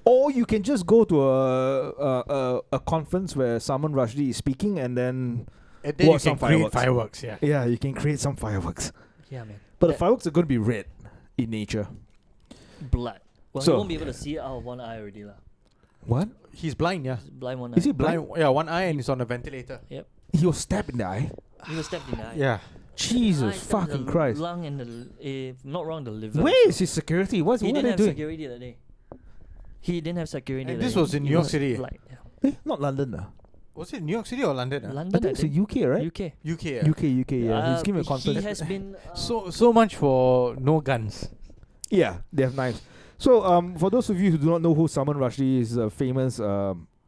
Or you can just go to a conference where Salman Rushdie is speaking and then And then you Watch can some create fireworks. fireworks. Yeah. yeah, you can create some fireworks. Yeah, man. But the That fireworks are going to be red in nature. blood. Well, So- you won't be able to see it out of one eye already lah. What? He's blind. Yeah. Blind one eye. Is he blind? Yeah, one eye and he's on a ventilator. He was stabbed in the eye. He was stabbed in the eye. Yeah. Jesus Eye, fucking the Christ. Lung and if not wrong, the liver. Where is his security? He What are didn't they have doing? security that day. He didn't have security. And that this day. was in He New York City. Like, yeah. Not London. Was it New York City or London? London, I think it's UK, right? UK. UK. Yeah. UK, yeah. He's giving a conference. He has been. So much for no guns. Yeah, they have knives. So, for those of you who do not know who Salman Rushdie is, a famous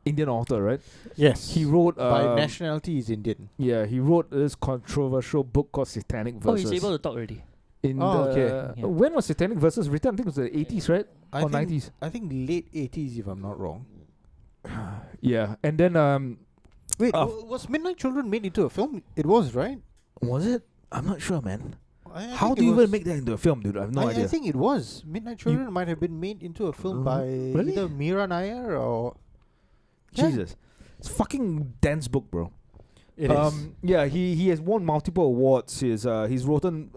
Indian author, right? Yes. He wrote by nationality is Indian. yeah, he wrote this controversial book called Satanic Oh, Verses. he's able to talk already. In Oh, the, okay. Yeah. When was Satanic Verses written? I think it was the 80s, right? I Or think 90s. I think late 80s if I'm not wrong. Yeah, and then Wait, Oh. was Midnight Children made into a film? It was, right? was it? I'm not sure, man. I How think do it you was. even make that into a film, dude? I have no I idea. think it was. Midnight Children might have been made into a film by Really? either Mira Nair or Yeah. Jesus, it's a fucking dense book, bro. it is. Yeah, he has won multiple awards. He's written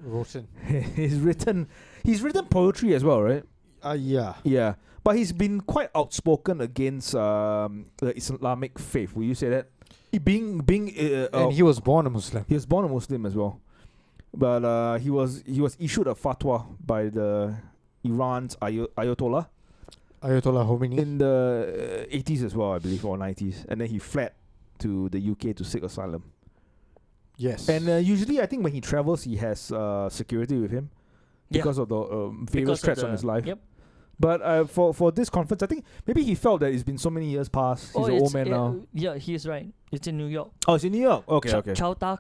Rosen. he's written poetry as well, right? Yeah. Yeah, but he's been quite outspoken against the Islamic faith. Will you say that? Being And he was born a Muslim. he was born a Muslim as well, but he was issued a fatwa by the Iran's Ayatollah Ayatollah Khomeini. in the 80s as well, I believe, or 90s, and then he fled to the UK to seek asylum. Yes. And usually, I think when he travels, he has security with him Yeah. because of the various Because of threats on the- his life. Yep. But for this conference, I think maybe he felt that it's been so many years past. He's an old man now. Yeah, he's right. It's in New York. Oh, it's in New York. Okay, okay. Chao Ta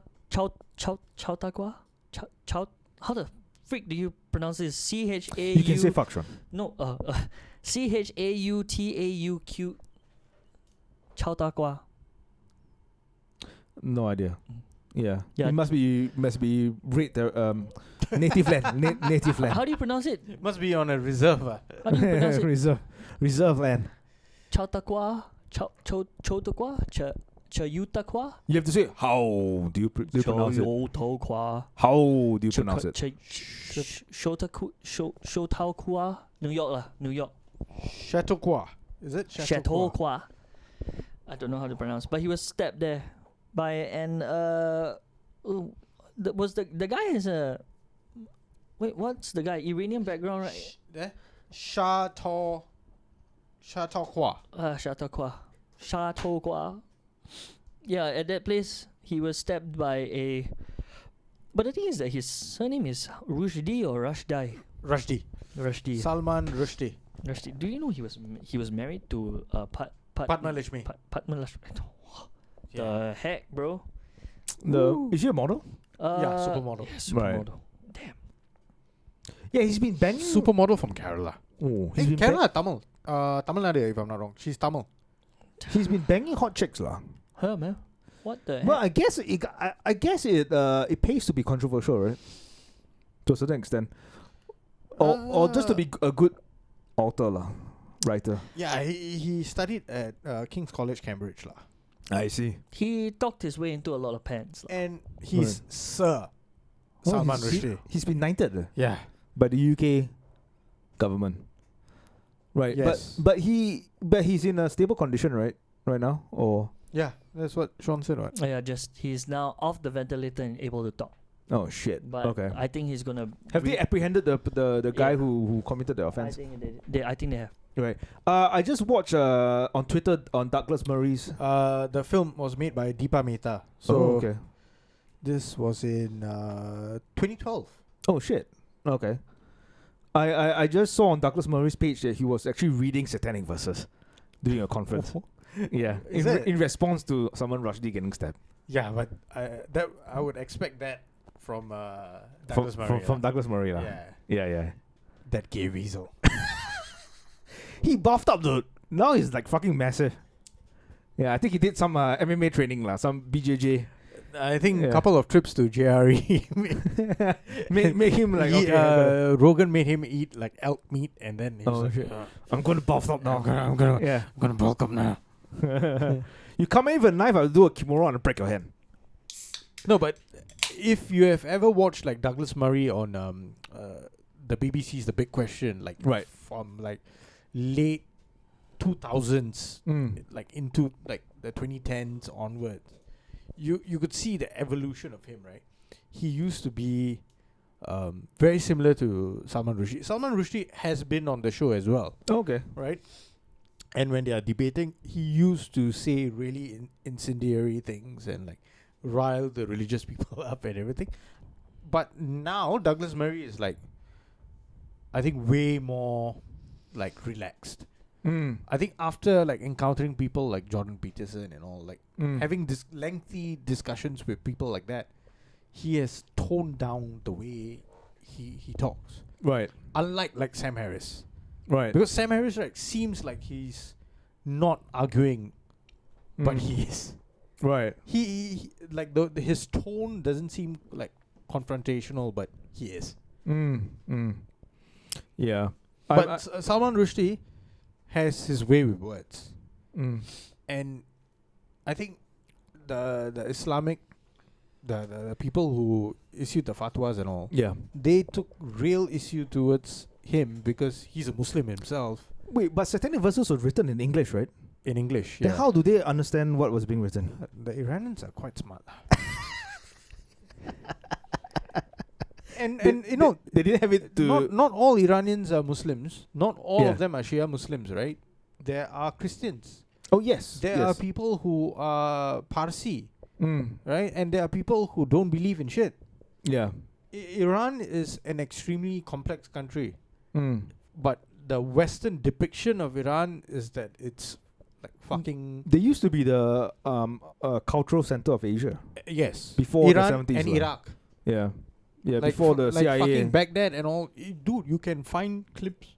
Kwa? How the freak do you pronounce this? CHAU. You can say fuck, Sean. No, CHAUTAUQ. Chao Ta Kwa. No idea. Yeah. It must be native land. Native land. How do you pronounce it? It must be on a reserve. How do you pronounce it? Reserve land. Chao Ta Kwa? Chao Ta Kwa? Cha Yu Ta Kwa? You have to say how do you pronounce it? How do you pronounce it? Chautauqua, New York lah, New York. Chautauqua. Is it Chautauqua? I don't know how to pronounce, but he was stabbed there by the guy has a what's the guy? Iranian background, right? Chautauqua. Chautauqua. Yeah, at that place he was stabbed by a. But the thing is that his surname is Rushdie or Rushdie. Rushdie. Salman Rushdie. Rushdie. Do you know he was married to Padma Lakshmi. Padma Lakshmi. The heck, bro. Is she a model? Yeah, supermodel. Yeah, supermodel. Damn. Yeah, he's been banging. Supermodel from Kerala. Oh, Hey, Kerala, Tamil. Tamil Nadu, if I'm not wrong. She's Tamil. He's been banging hot chicks, lah. Huh, man? What the Well, heck? I guess it pays to be controversial, right? To a certain extent, or just to be a good author, lah, writer. Yeah, he studied at King's College, Cambridge, lah. I see. He talked his way into a lot of pants. And he's Sir Salman Rushdie. He's been knighted Yeah. by the UK government. Right. Yes. But he's in a stable condition, right? Right now? Or Yeah, that's what Sean said, right? Yeah, just he's now off the ventilator and able to talk. oh shit. But okay. I think he's gonna. Have they apprehended the guy Yeah. who committed the I offense? think they have. Right. I just watched on Twitter on Douglas Murray's. The film was made by Deepa Mehta. So okay. this was in 2012. Oh shit. Okay. I just saw on Douglas Murray's page that he was actually reading satanic verses during a conference. Yeah. Is it? In response to Salman Rushdie getting stabbed. Yeah, but I would expect that from Douglas Murray. From Douglas Murray. Yeah. Yeah. That gay weasel. He buffed up, dude. Now he's like fucking massive. Yeah, I think he did some MMA training, some BJJ. I think Yeah. a couple of trips to JRE Make him like, okay. Rogan made him eat like elk meat, and then he was Oh, like, shit. I'm going to buff up now. I'm gonna Yeah. bulk up now. You come in with a knife, I'll do a kimura and break your hand. No, but if you have ever watched like Douglas Murray on the BBC's The Big Question, like Right. from like late 2000s, like into like the 2010s onwards, you could see the evolution of him, right? He used to be very similar to Salman Rushdie. Salman Rushdie has been on the show as well, Okay. right? And when they are debating, he used to say really incendiary things and like rile the religious people up and everything. But now Douglas Murray is like, I think, way more like relaxed. I think after like encountering people like Jordan Peterson and all, like having this lengthy discussions with people like that, he has toned down the way he talks. Right. Unlike like Sam Harris. Right. Because Sam Harris, right, seems like he's not arguing, but he is. Right. He like his tone doesn't seem like confrontational, but he is. Yeah. But Salman Rushdie has his way with words, and I think the Islamic, the people who issued the fatwas and all, yeah. they took real issue towards him because he's a Muslim himself. Wait, but satanic verses was written in English, right? In English, Then yeah. how do they understand what was being written? The Iranians are quite smart. and you know, they didn't have it to. not all Iranians are Muslims. Not all Yeah. of them are Shia Muslims, right? There are Christians. Oh yes. There are people who are Parsi, Mm. right? And there are people who don't believe in shit. Yeah. Iran is an extremely complex country, Mm. but the Western depiction of Iran is that it's like fucking They used to be the cultural center of Asia yes before Iran the 70s. and Iraq. Yeah. Yeah, Like before the like CIA. fucking Baghdad and all. Dude, you can find clips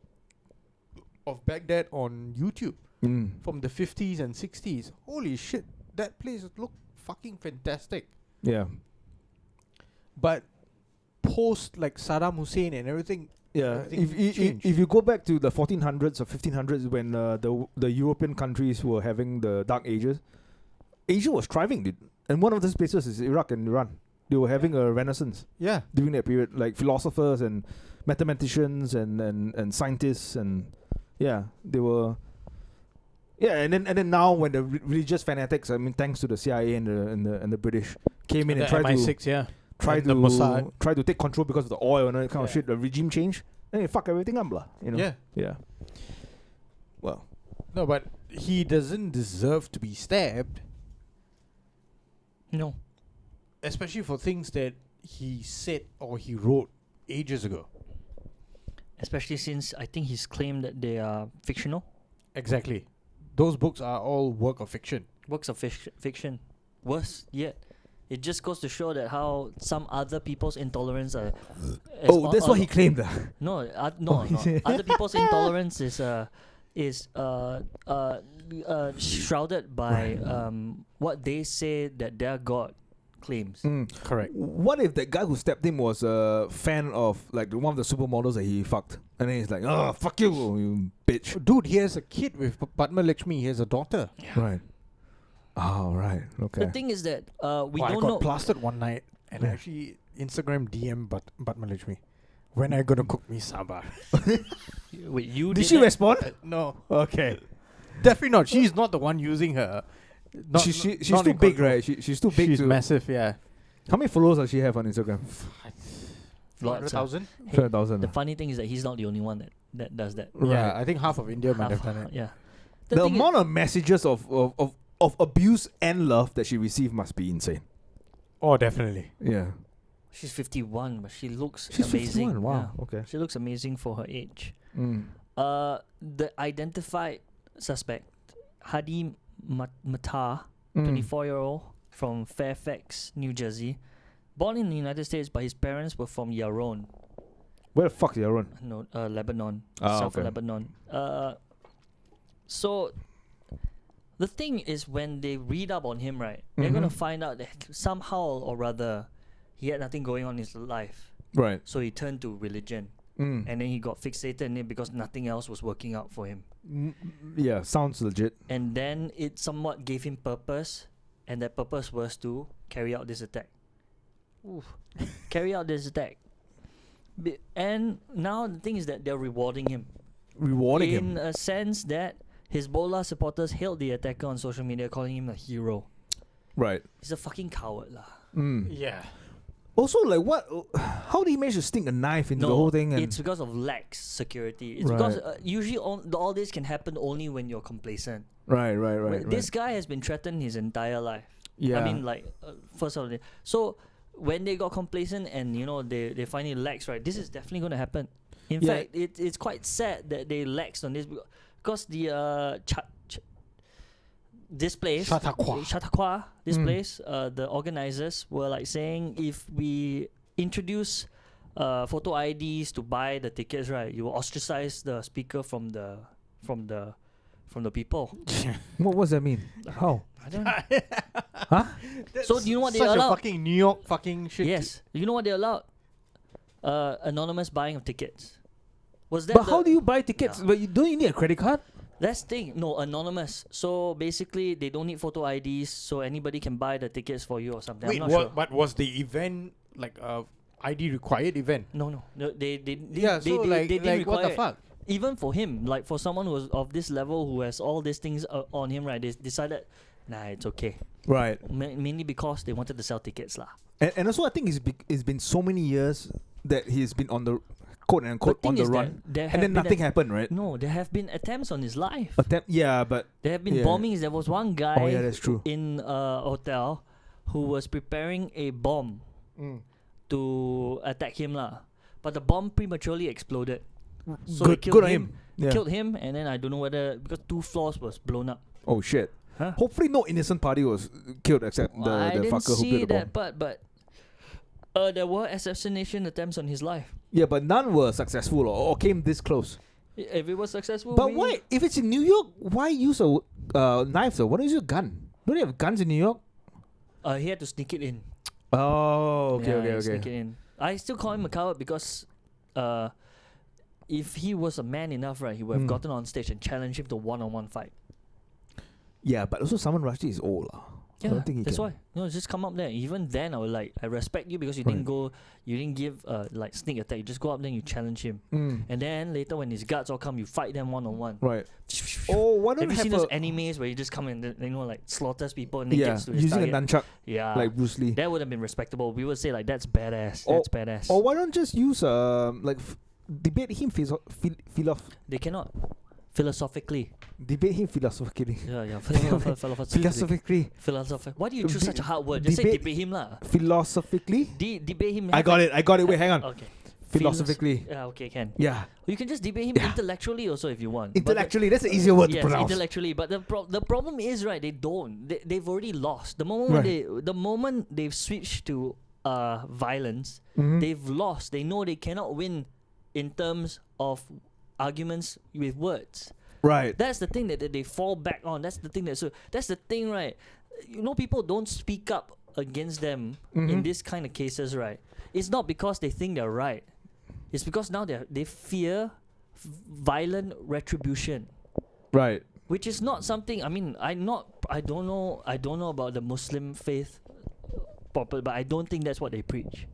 of Baghdad on YouTube from the 50s and 60s. Holy shit, that place looked fucking fantastic. Yeah. But post like Saddam Hussein and everything, Yeah, everything if you go back to the 1400s or 1500s when the European countries were having the Dark Ages, Asia was thriving, dude. And one of those places is Iraq and Iran. They were having a renaissance yeah. during that period, like philosophers and mathematicians and scientists and yeah, they were. Yeah, and then now when the religious fanatics, I mean, thanks to the CIA and the British came in and tried to MI6, yeah. try and to the Mossad. try to take control because of the oil and all that kind of Yeah. shit, the regime change, then they fuck everything up, blah. You know. Yeah. Yeah. Well. No, but he doesn't deserve to be stabbed, No. especially for things that he said or he wrote ages ago. Especially since I think he's claimed that they are fictional. Exactly. Those books are all work of fiction. Works of fiction. Worse yet. It just goes to show that how some other people's intolerance are. Oh, that's what he claimed. No, no. Other people's intolerance is shrouded by what they say that their God claims. Correct. What if that guy who stabbed him was a fan of like one of the supermodels that he fucked, and then he's like, "Oh, fuck you, you bitch." Dude, he has a kid with Padma Lakshmi. He has a daughter. Right. Oh, right. Okay. The thing is that we I don't got know. plastered one night and I Yeah. actually Instagram DM Padma Lakshmi. When are you gonna cook me sambar? Wait, you Did she that? respond? No. Okay. Definitely not. She's not the one using her. Not, she's not too in big, control. right? She's too big She's to. massive, yeah. How many followers does she have on Instagram? Lots, 100,000? 100,000. The funny thing is that he's not the only one that does that. Yeah, Right. I think half of India might have Half- done it. Yeah. The thing is- amount of messages of abuse and love that she received must be insane. Oh, definitely. Yeah. she's 51, but she looks She's amazing. 51. Wow. Yeah. Okay. She looks amazing for her age. Mm. The identified suspect, Hadi Matar, Mm. 24-year-old from Fairfax, New Jersey, born in the United States, but his parents were from Yaron, Where the fuck is Aaron? no, Lebanon, Ah, south okay. of Lebanon. So the thing is, when they read up on him, right, they're gonna Mhm. find out that somehow or rather he had nothing going on in his life, Right. so he turned to religion, Mm. and then he got fixated in it because nothing else was working out for him. Yeah, sounds legit. And then it somewhat gave him purpose, and that purpose was to carry out this attack. Carry out this attack. And now the thing is that they're rewarding him. Rewarding in him. a sense that Hezbollah supporters hailed the attacker on social media, calling him a hero. Right. He's a fucking coward lah. Mm. Yeah. Also, like, what? How did he manage to stick a knife into the whole thing? And it's because of lax security. It's Right. because usually all this can happen only when you're complacent. right. This guy has been threatened his entire life. Yeah. I mean, like, first of all, so when they got complacent and they find it lax, right? This is definitely going to happen. In Yeah. fact, it's quite sad that they laxed on this because the this place, Chautauqua, this Mm. place, the organizers were like saying if we introduce photo IDs to buy the tickets, right, you will ostracize the speaker from the people. what does that mean? How? I don't know. Huh? So do you know what they Such a allowed? fucking New York fucking shit. Yes. You know what they allowed? Anonymous buying of tickets. Was that But how do you buy tickets? Yeah. But don't you need a credit card? That's the thing. No, anonymous. So basically, they don't need photo IDs, so anybody can buy the tickets for you or something. Wait, I'm not sure. but was the event like a ID required event? No. They Yeah, they, so they, like, they didn't like what require the it. fuck? Even for him, like for someone who was of this level who has all these things on him, right? They decided, nah, it's okay. Right. Mainly because they wanted to sell tickets, lah. And also, I think it's been so many years that he's been on the quote unquote thing on the is that run, there and have then been nothing happened, right? No, there have been attempts on his life. Yeah, but There have been Yeah. bombings. There was one guy oh yeah, that's true. in a hotel who was preparing a bomb to attack him lah. But the bomb prematurely exploded. So they good killed on him. him. Yeah. Killed him, and then I don't know whether because 2 floors was blown up. Oh shit. Huh? Hopefully no innocent party was killed except I the didn't fucker who see blew the bomb. that part, but there were assassination attempts on his life. Yeah, but none were successful or came this close. If it was successful, But why? If it's in New York, why use a knife though? Why don't you use a gun? Don't they have guns in New York? He had to sneak it in. Oh, Yeah, he sneak it in. I still call him a coward because if he was a man enough, right, he would have gotten on stage and challenged him to one-on-one fight. Yeah, but also Salman Rushdie is old. I Yeah, don't think he that's can. why. Just come up there. Even then, I was like, I respect you because you didn't go, you didn't give like sneak attack. You just go up there and you challenge him. And then later when his guards all come, you fight them one-on-one. Right. Oh, why don't Have you have seen a those animes where you just come and like slaughters people and then gets to his using target? a nunchuck Yeah, like Bruce Lee? that would have been respectable. We would say like that's badass. Or- That's badass. Or why don't just use debate him They cannot philosophically. debate him philosophically. Yeah. Philosophically. Philosophic. Why do you choose such a hard word? Just say debate- debate him lah. Philosophically. Debate him. I got it. Wait, hang on. Okay. Philosophically. Yeah. Okay. Can. Yeah. You can just debate him Yeah. intellectually also if you want. But Intellectually, that's an easier word to yes, pronounce. intellectually. But the problem is right. They don't. They've already lost. The moment the moment they've switched to violence, they've lost. They know they cannot win in terms of arguments with words. Right. That's the thing that they fall back on. That's the thing that's the thing, right? People don't speak up against them in this kind of cases, right? It's not because they think they're right. It's because now they fear violent retribution, Right. which is not something. I mean, I don't know about the Muslim faith, but I don't think that's what they preach.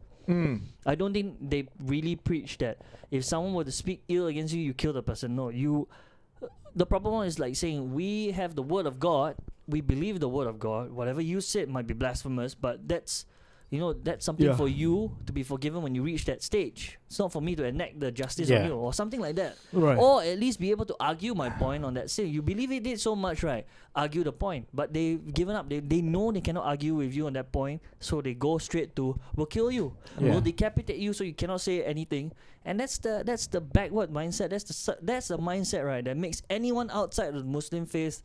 I don't think they really preach that if someone were to speak ill against you, you kill the person. No, the problem is like saying we have the word of God, we believe the word of God. Whatever you said might be blasphemous, but that's something for you to be forgiven when you reach that stage. It's not for me to enact the justice on you or something like that. Right. Or at least be able to argue my point on that sin. You believe he did so much, right? Argue the point. But they've given up. They know they cannot argue with you on that point, so they go straight to, we'll kill you. Yeah. We'll decapitate you so you cannot say anything. And that's the backward mindset. That's the mindset, right, that makes anyone outside of the Muslim faith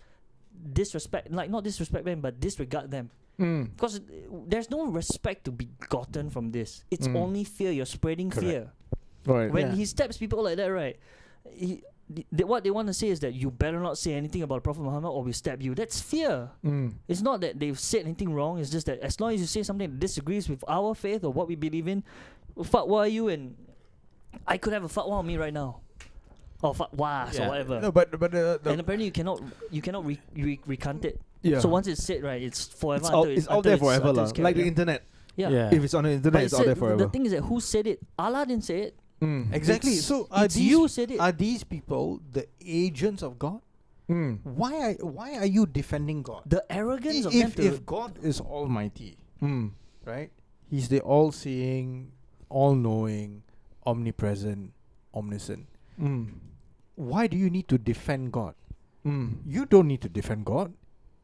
not disrespect them, but disregard them. Because there's no respect to be gotten from this. It's only fear. You're spreading fear. Right. When he steps people like that, right, what they want to say is that you better not say anything about Prophet Muhammad or we stab you. That's fear. It's not that they've said anything wrong. It's just that as long as you say something that disagrees with our faith or what we believe in, fatwa are you? And I could have a fatwa on me right now. Or fatwas or whatever. No, but and apparently you cannot recant it. Yeah. So once it's said, right, it's forever. It's out there forever, until lah. it's Like the carried. internet. Yeah. If it's on the internet, But it's out there forever. the thing is that who said it? Allah didn't say it. exactly. It's- So it's you said it. are these people the agents of God? Why are you defending God? The arrogance of them If God is Almighty, right? He's the all-seeing, all-knowing, omnipresent, omniscient. Why do you need to defend God? You don't need to defend God.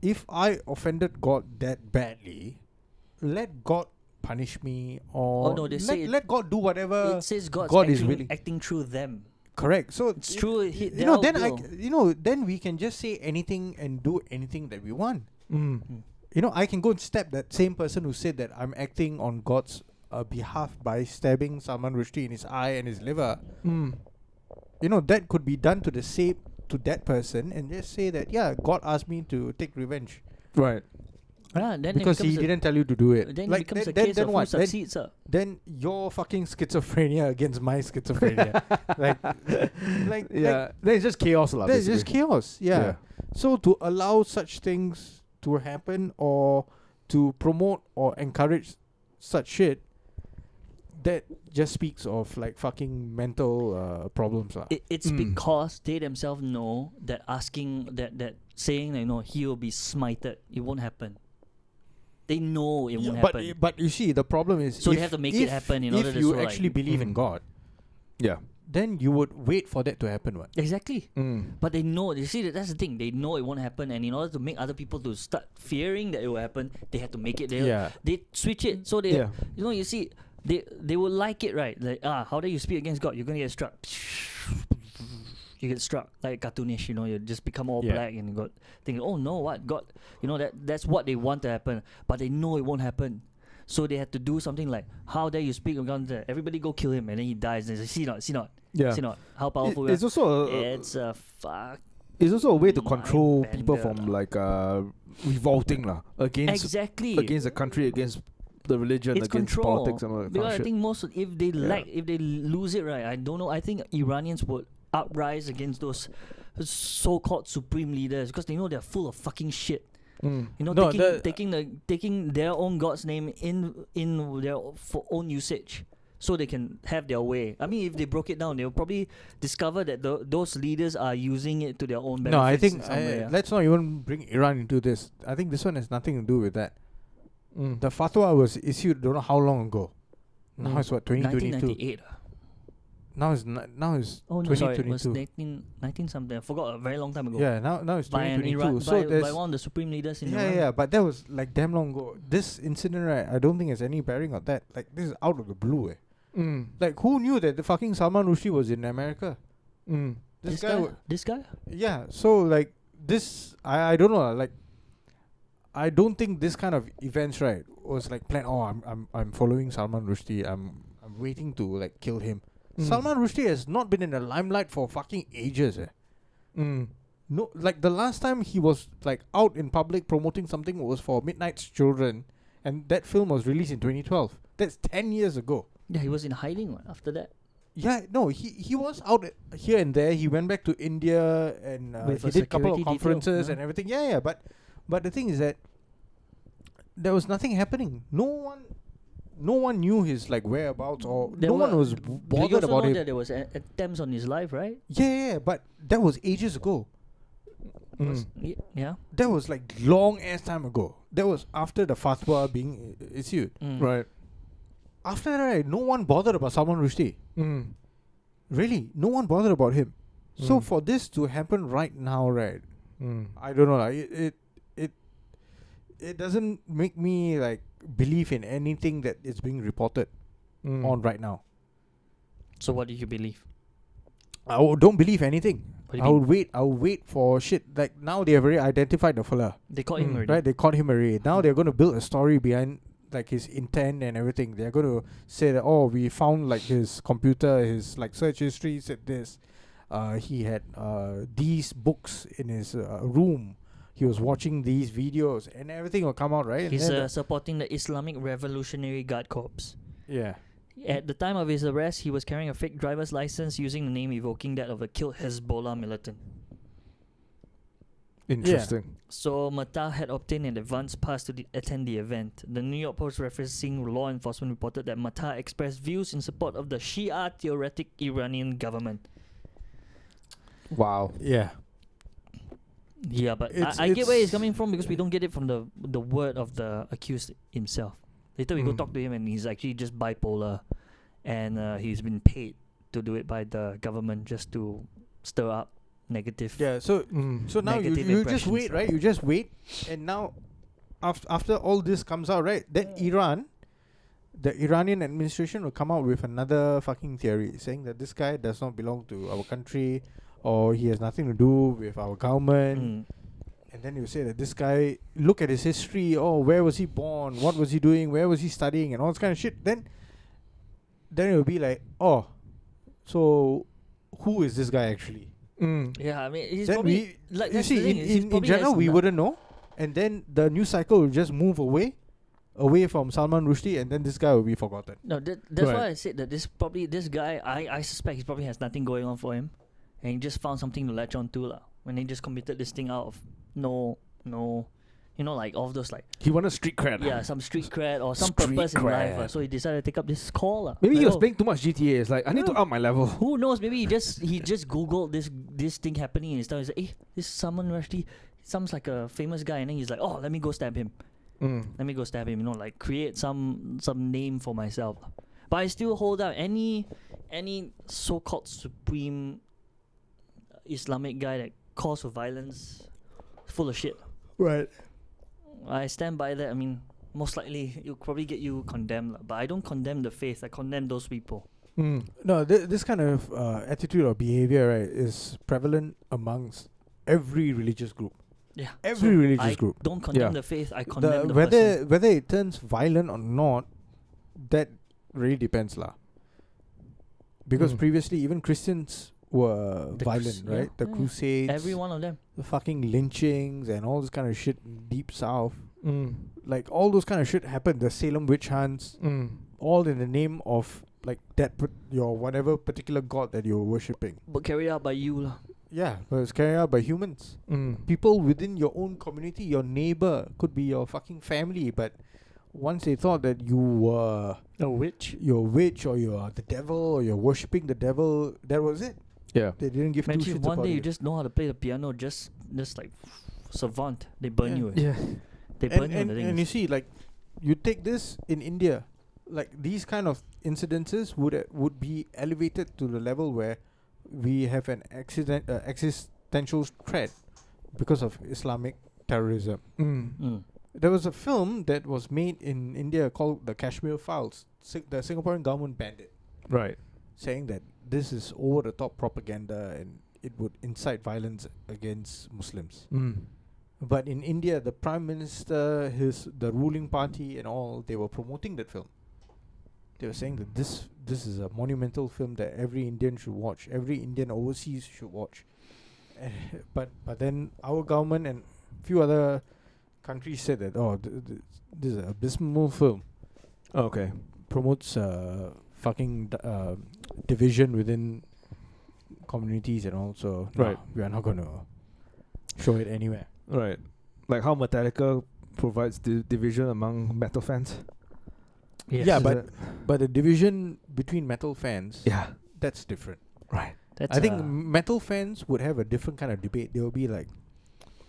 If I offended God that badly, let God punish me, or let God do whatever it says God's God is willing. acting through them. Correct. So It's true. Then we can just say anything and do anything that we want. I can go and stab that same person who said that I'm acting on God's behalf by stabbing Salman Rushdie in his eye and his liver. That could be done to that person and just say that God asked me to take revenge. Right. Then Because he didn't tell you to do it. Then it becomes a case of who succeeds. Then your fucking schizophrenia against my schizophrenia. Then it's just chaos, lah. That's just basically. chaos. Yeah. So to allow such things to happen or to promote or encourage such shit, that just speaks of like fucking mental problems, lah. It's because they themselves know that asking that saying he will be smited, it won't happen. They know it won't happen. But you see, the problem is, So they have to make it happen in order if to you so, actually believe in God, then you would wait for that to happen, what? Exactly. But they know. You see, that's the thing. They know it won't happen, and in order to make other people to start fearing that it will happen, they have to make it. They switch it. So they, you see, they will like it, right? Like how dare you speak against God? You're gonna get struck. You get struck like cartoonish, you just become all Yeah. black and you got thinking, oh no, what God, that's what they want to happen, but they know it won't happen. So they had to do something like, how dare you speak against that? Everybody go kill him, and then he dies. And they say, see not, Yeah. see not, how powerful we It's are. also It's a fuck. it's also a way to mind control people bender from lah. like revolting lah against Exactly. the country, against the religion, It's against control. politics and all that kind Because of I shit. think if they lose it, right, I don't know. I think Iranians would uprise against those so-called supreme leaders because they know they're full of fucking shit. No, Taking their own god's name in their own usage, so they can have their way. I mean, if they broke it down, they'll probably discover that those leaders are using it to their own benefits. No, I think somewhere. let's not even bring Iran into this. I think this one has nothing to do with that. The fatwa was issued don't know how long ago. Now it's what 2022. 1998. Now it's Oh no, sorry, it was 2022. 19 something. I forgot, a very long time ago. Yeah, now it's By an 2022. Iran, So by there's one of the supreme leaders in yeah, Iran. yeah, but that was like damn long ago. This incident, right? I don't think has any bearing on that. Like this is out of the blue. Like who knew that the fucking Salman Rushdie was in America? This guy. This guy? Yeah. So like this, I don't know. Like I don't think this kind of events, right, was like planned. Oh, I'm following Salman Rushdie. I'm waiting to like kill him. Salman Rushdie has not been in the limelight for fucking ages. No, like the last time he was like out in public promoting something was for Midnight's Children, and that film was released in 2012. That's 10 years ago. Yeah, he was in hiding after that. Yeah, no, he was out here and there. He went back to India and With he a did a couple of security detail, conferences yeah. and everything. Yeah, but the thing is that there was nothing happening. No one knew his like whereabouts, or There no one were- was But you bothered also about know it. that there was attempts on his life, right? Yeah, but that was ages ago. Yeah. That was like long ass time ago. That was after the fatwa being issued. Right. After that, right, no one bothered about Salman Rushdie. Really, no one bothered about him. So for this to happen right now, right? I don't know. Like, it doesn't make me like believe in anything that is being reported on right now. So what do you believe? Don't believe anything. What do you mean? I'll wait for shit. Like now they have already identified the fella, They caught him already. right? They caught him already. Now they're going to build a story behind like his intent and everything. They're going to say that, oh, we found like his computer, his like search history said this. He had these books in his room. He was watching these videos and everything will come out, right? And He's then supporting the Islamic Revolutionary Guard Corps. yeah. At the time of his arrest, he was carrying a fake driver's license using the name evoking that of a killed Hezbollah militant. Interesting. So Mata had obtained an advance pass to attend the event. The New York Post, referencing law enforcement, reported that Mata expressed views in support of the Shia theocratic Iranian government. Wow. Yeah. Yeah, but It's- I get where he's it's- coming from because we don't get it from the word of the accused himself. Later we go talk to him and he's actually just bipolar, and he's been paid to do it by the government just to stir up negative. Yeah. So now you Negative just impressions, wait, right? You just wait, and now after all this comes out, right? Then the Iranian administration will come out with another fucking theory saying that this guy does not belong to our country, or he has nothing to do with our government. And then you say that this guy, look at his history. Oh, where was he born? What was he doing? Where was he studying? And all this kind of shit. Then it will be like, oh, so who is this guy actually? Yeah, I mean, he's Then probably like you that's the see, thing, is he's in probably general, has we no- wouldn't know. And then the news cycle will just move away from Salman Rushdie, and then this guy will be forgotten. No, that's Right. why I said that this guy, I suspect he probably has nothing going on for him, and he just found something to latch on to lah. When he just committed this thing out of no, like all of those like He wanted street cred. yeah, some street cred or some Street purpose in life. cred. So he decided to take up this call lah. Maybe Like, he was oh, playing too much GTA. It's like I need to Yeah. up my level. Who knows? Maybe he just googled this thing happening in his town. He's like, this Salman Rushdie sounds like a famous guy, and then he's like, oh, let me go stab him. Let me go stab him. Like create some name for myself. But I still hold out any so-called supreme Islamic guy that calls for violence, full of shit. Right. I stand by that. I mean, most likely it'll probably get you condemned, but I don't condemn the faith. I condemn those people No, this kind of attitude or behavior, right, is prevalent amongst every religious group. Yeah. Every So religious I group. don't condemn Yeah. the faith. I condemn the whether person. whether it turns violent or not, that really depends, lah. Because previously, even Christians were The violent, yeah, right? The yeah. Crusades, Every one of them. the fucking lynchings, and all this kind of shit in deep south. Mm. Like all those kind of shit happened. The Salem witch hunts, Mm. all in the name of like that your whatever particular god that you're worshipping. But carried out by you lah. Yeah, but it's carried out by humans. Mm. People within your own community, your neighbor, could be your fucking family, but once they thought that you were A witch. you're a witch or you're the devil or you're worshipping the devil, that was it. Yeah. They didn't give two Imagine shits one about day you it. just know how to play the piano, just like savant. They burn you. Yeah. They burn and, you. and, The thing and you is- see, like, you take this in India, like these kind of incidences would be elevated to the level where we have an existential threat because of Islamic terrorism. Mm. There was a film that was made in India called The Kashmir Files. The Singaporean government banned it, Right. saying that this is over the top propaganda and it would incite violence against Muslims. But in India, the Prime Minister, the ruling party and all, they were promoting that film. They were saying that this is a monumental film that every Indian should watch, every Indian overseas should watch. But then our government and few other countries said that this is an abysmal film, Okay. promotes fucking division within communities and all. So Right. we are not gonna show it anywhere. Right. Like how Metallica provides division among metal fans. Yes. Yeah, Is but that- but the division between metal fans, yeah. that's different. Right. That's I think metal fans would have a different kind of debate. They will be like,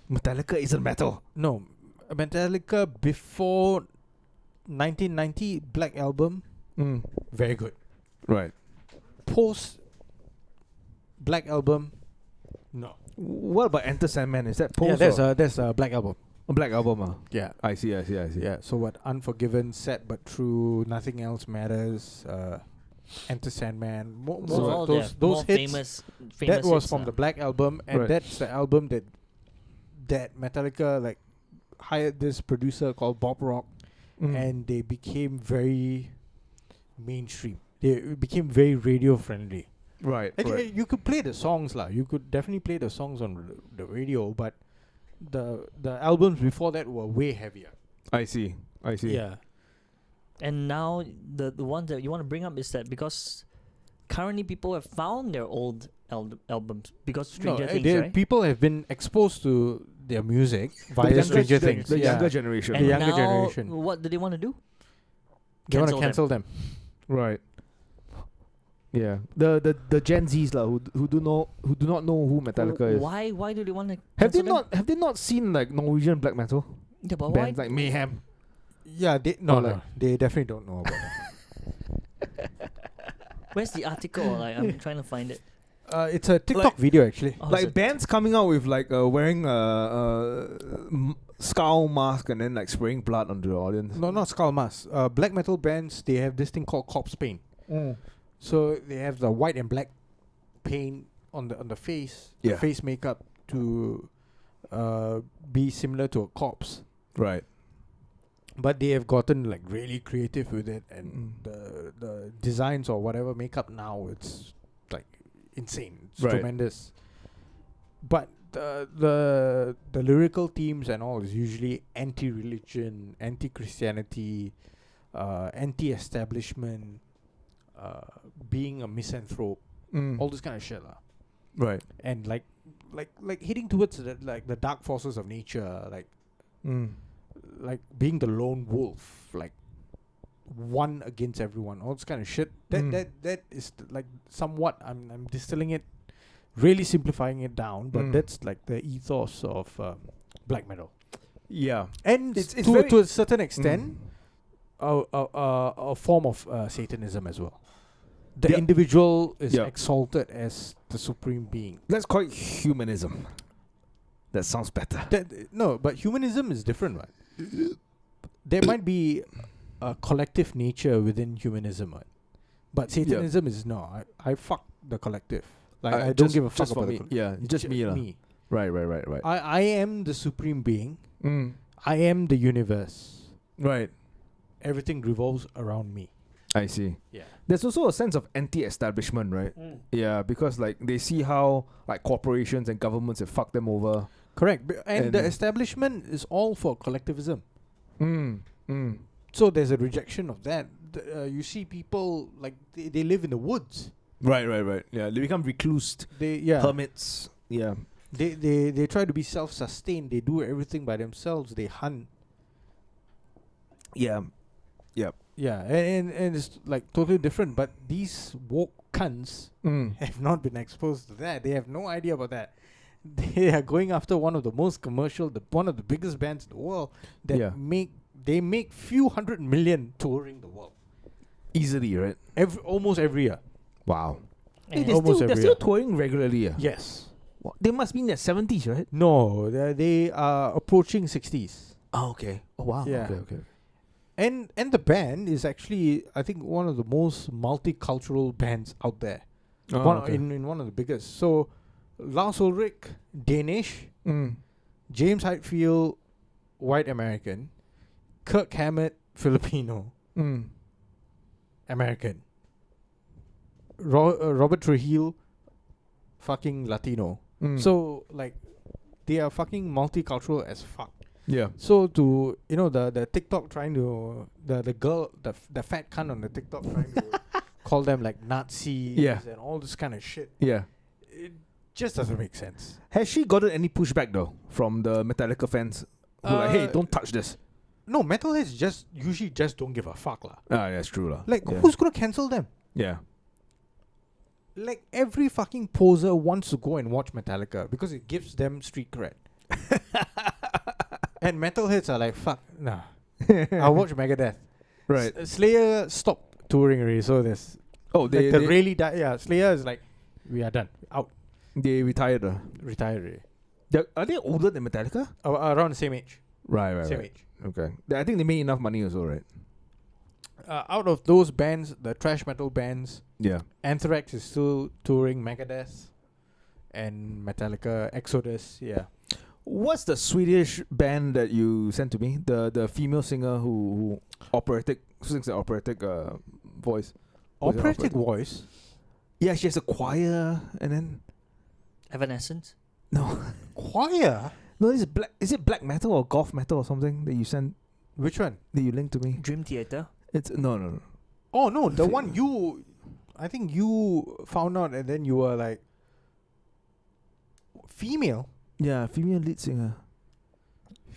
Metallica isn't metal. no, Metallica before 1990 Black Album, very good. Right. Post Black Album, no. What about Enter Sandman? Is that post? Yeah, that's a Black Album. a Black Album. Yeah. I see. Yeah, so what? Unforgiven, Sad But True, Nothing Else Matters, Enter Sandman. Most So of all those the more hits. famous That was hits, from the Black Album, and Right. that's the album that Metallica like hired this producer called Bob Rock, and they became very mainstream. They became very radio friendly. right. And Right. you could play the songs lah. You could definitely play the songs on the radio, but the albums before that were way heavier. I see. Yeah. And now the one that you want to bring up is that because currently people have found their old albums because Stranger Things, right? People have been exposed to their music The via younger- Stranger the- Things. The yeah. younger generation. And the younger now, generation. what do they want to do? They want to them. cancel them. Right. Yeah. The Gen Zs who do not know who Metallica is. Why do they want to? Have they not seen like Norwegian black metal Yeah, but why? bands like Mayhem? Yeah, they definitely don't know about it. Where's the article? Like I'm trying to find it. It's a TikTok Like- video actually. Oh, is Like it- bands coming out with like wearing skull mask and then like spraying blood onto the audience. No, not skull mask. Black metal bands, they have this thing called corpse paint. So they have the white and black paint on the face, Yeah. the face makeup to be similar to a corpse. Right. But they have gotten like really creative with it, and the designs or whatever makeup now, it's like insane. It's Right. tremendous. But the lyrical themes and all is usually anti-religion, anti-Christianity, anti-establishment, being a misanthrope, all this kind of shit lah. Right. And like hitting towards the dark forces of nature, like being the lone wolf, like one against everyone, all this kind of shit. That is like somewhat. I'm distilling it, really simplifying it down, but that's like the ethos of black metal. Yeah. And It's to very- to a certain extent, a form of Satanism as well. The Yeah. individual is Yeah. exalted as the supreme being. Let's call it humanism. That sounds better. No, but humanism is different, right? There might be a collective nature within humanism, right? But Satanism is no. I fuck the collective. Like I don't just- give a fuck just for about me. the Yeah, just me lah. Me. Right. I am the supreme being. Mm. I am the universe. Right. Everything revolves around me. I see. Yeah. There's also a sense of anti-establishment, right? Yeah, because like they see how like corporations and governments have fucked them over. Correct. And the And- establishment is all for collectivism. Mm. So there's a rejection of that. You see people like they live in the woods. Right. Yeah, they become reclused, hermits. Yeah. They try to be self-sustained. They do everything by themselves. They hunt. Yeah. Yeah, and it's like totally different. But these woke cunts Mm. have not been exposed to that. They have no idea about that. They are going after one of the most commercial, one of the biggest bands in the world that Yeah. make few 100 million touring the world. Easily, right? Almost every year. Wow. Hey, And they're almost still, they're every still year. touring regularly. Yes. They must be in their 70s, right? No, they are approaching 60s. Oh, okay. Oh, wow. Yeah. Okay. And the band is actually, I think, one of the most multicultural bands out there. In one of the biggest. So, Lars Ulrich, Danish. Mm. James Hetfield, white American. Kirk Hammett, Filipino, Mm. American. Robert Trujillo, fucking Latino. Mm. So, like, they are fucking multicultural as fuck. yeah. So to the TikTok trying to the girl the fat cunt on the TikTok trying to call them like Nazis Yeah. and all this kind of shit. Yeah. It just doesn't make sense. Has she gotten any pushback though from the Metallica fans? Who like, hey, don't touch this. No, metalheads usually just don't give a fuck lah. Ah, that's true lah. Like yeah. who's gonna cancel them? Yeah. Like every fucking poser wants to go and watch Metallica because it gives them street cred. And metalheads are like, fuck, nah. I'll watch Megadeth. Right. Slayer stopped touring already, so there's Oh, like they the really yeah. Slayer is like, we are done, out, they retired. retired already. Are they older than Metallica? Around the same age, Right. same age. Okay. I think they made enough money also, right? Out of those bands, the thrash metal bands, Yeah. Anthrax is still touring Megadeth, and Metallica, Exodus, yeah. What's the Swedish band that you sent to me? The female singer who operatic sings the operatic voice. Was it Operatic voice. Yeah, she has a choir and then Evanescence. no, Choir? this is black. Is it black metal or goth metal or something that you sent Which one? that you linked to me? Dream Theater. It's no. Oh no, the Fe- one I think you found out and then you were like, female? Yeah, female lead singer.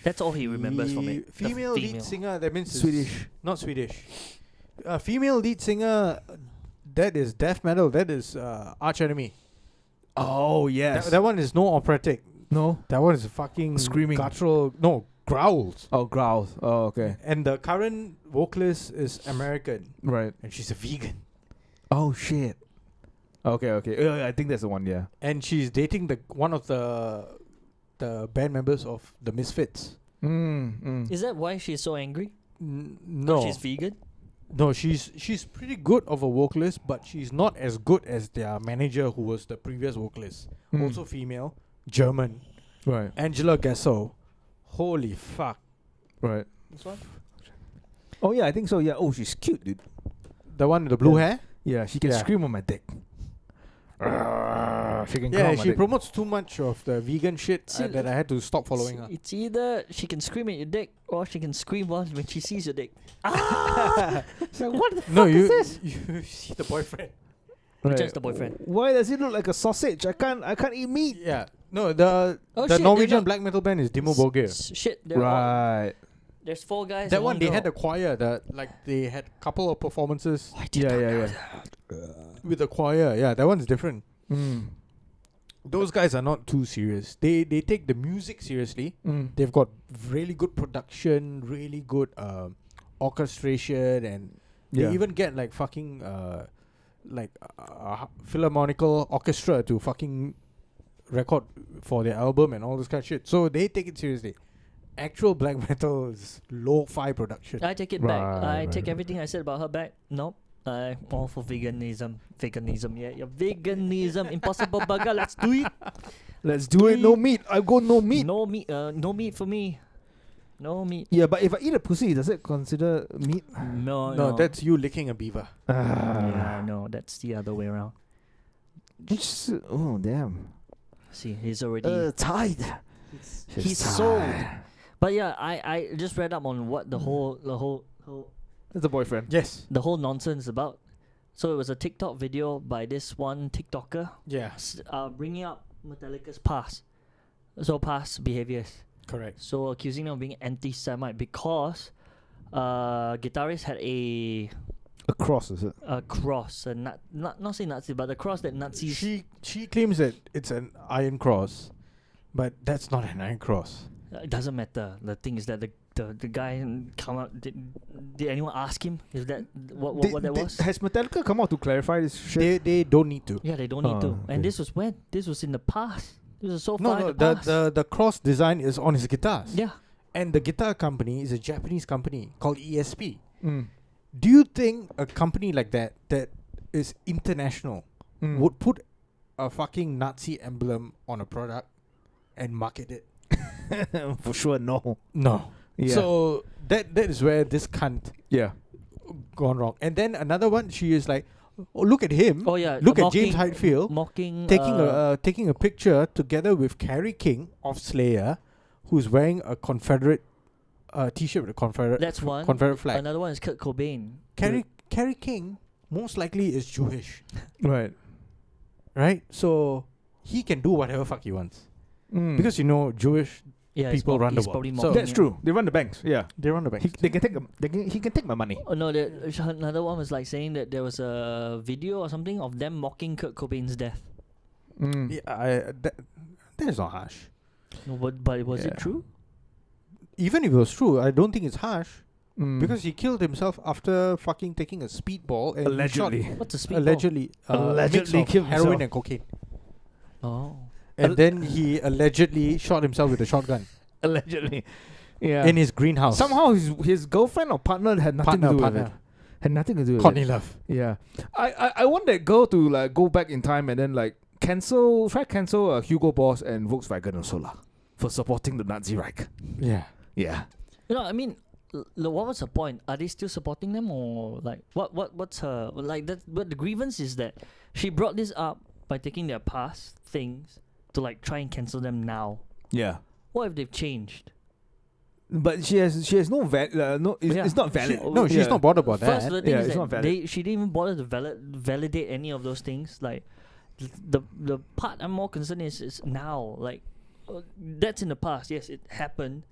That's all he remembers from it. The Female lead singer, that means it's Swedish. not Swedish. Female lead singer, that is death metal, that is Arch Enemy. Oh yes. That one is no operatic. no. That one is fucking Screaming. guttural. No, growls. Oh, growls. Oh, okay. And the current vocalist is American, Right. and she's a vegan. Oh shit. Okay. I think that's the one. Yeah. And she's dating one of the band members of the Misfits. Is that why she's so angry? No, She's vegan? no, she's pretty good of a vocalist, but she's not as good as their manager, who was the previous vocalist. Mm. Also female, German, Right. Angela Gasso. Holy fuck! Right. This one? Oh yeah, I think so. Yeah. Oh, she's cute, dude. The one with the blue Yeah. hair. Yeah, she can Yeah. scream on my dick. She can come Yeah, on my she dick. promotes too much of the vegan shit See, that I had to stop following her. It's either she can scream at your dick or she can scream when she sees your dick. So what the No, fuck you is this? you see the boyfriend. Just the boyfriend. Why does it look like a sausage? I can't eat meat. Yeah. No, the Oh, the shit, Norwegian they're not- black metal band is Dimmu Borgir. Shit, Right. there's 4 guys. That and one they had a girl. choir. They had a couple of performances Yeah. with the choir. Yeah, that one's different. Mm. Those guys are not too serious. They take the music seriously. Mm. They've got really good production, really good orchestration, and they Yeah. even get like fucking philharmonical orchestra to fucking record for their album and all this kind of shit. So they take it seriously. Actual black metal is lo-fi production. I take it back. I Right, take right. everything I said about her back. Nope. All for veganism. Yeah, veganism. Impossible Burger. Let's do it. Let's do it. No meat. I go no meat. No meat. No meat for me. No meat. Yeah, but if I eat a pussy, does it consider meat? No, that's you licking a beaver. Yeah, no, that's the other way around. Oh damn. See, he's already tied. he's sold. But yeah, I just read up on what the whole That's a boyfriend. Yes. the whole nonsense about. So it was a TikTok video by this one TikToker Yeah. bringing up Metallica's past behaviors. Correct. So accusing them of being anti-Semite because guitarist had a cross, is it? cross, not say Nazi, but the cross that Nazis. She claims that it's an iron cross, but that's not an iron cross. It doesn't matter. The thing is that the guy come out. Did anyone ask him? Is that what that was? Has Metallica come out to clarify this shit? They don't need to. Yeah, they don't need to. Okay. And this was when? This was in the past. This was so far No, in the past. the cross design is on his guitars. Yeah. And the guitar company is a Japanese company called ESP. Mm. Do you think a company like that is international would put a fucking Nazi emblem on a product and market it? For sure, no. No. Yeah. So that is where this cunt Yeah. gone wrong. And then another one, she is like, oh, look at him. Oh yeah. Look at James Hetfield mocking taking a picture together with Carrie King of Slayer, who's wearing a Confederate T-shirt with a Confederate That's one. Confederate flag. Another one is Kurt Cobain. Carrie King most likely is Jewish, Right. right? So he can do whatever fuck he wants because Jewish Yeah, people run the he's world. probably So mocking That's it. true. They run the banks. Yeah. they run the bank. They can take. He can take my money. Oh no, another one was like saying that there was a video or something of them mocking Kurt Cobain's death. Yeah, that is not harsh. No, but was Yeah. it true? Even if it was true, I don't think it's harsh Mm. because he killed himself after fucking taking a speedball and he shot- Allegedly. What's the speed? allegedly Allegedly mix of killed heroin himself. and cocaine, Oh. and then he allegedly shot himself with a shotgun Allegedly. Yeah. in his greenhouse. Somehow his girlfriend or partner had nothing to do with it. Had nothing to do with Courtney it. Love. Yeah. I want that girl to like go back in time and then like cancel Hugo Boss and Volkswagen also lah for supporting the Nazi Reich. Yeah. Yeah. I mean, what was her point? Are they still supporting them or like what's her like that? But the grievance is that she brought this up by taking their past things to like try and cancel them now. Yeah. What if they've changed? But she has no it's not valid. She's not bothered about First, that. the thing Yeah, is it's that not valid. she didn't even bother to validate any of those things. Like the part I'm more concerned is now. Like that's in the past. Yes, it happened.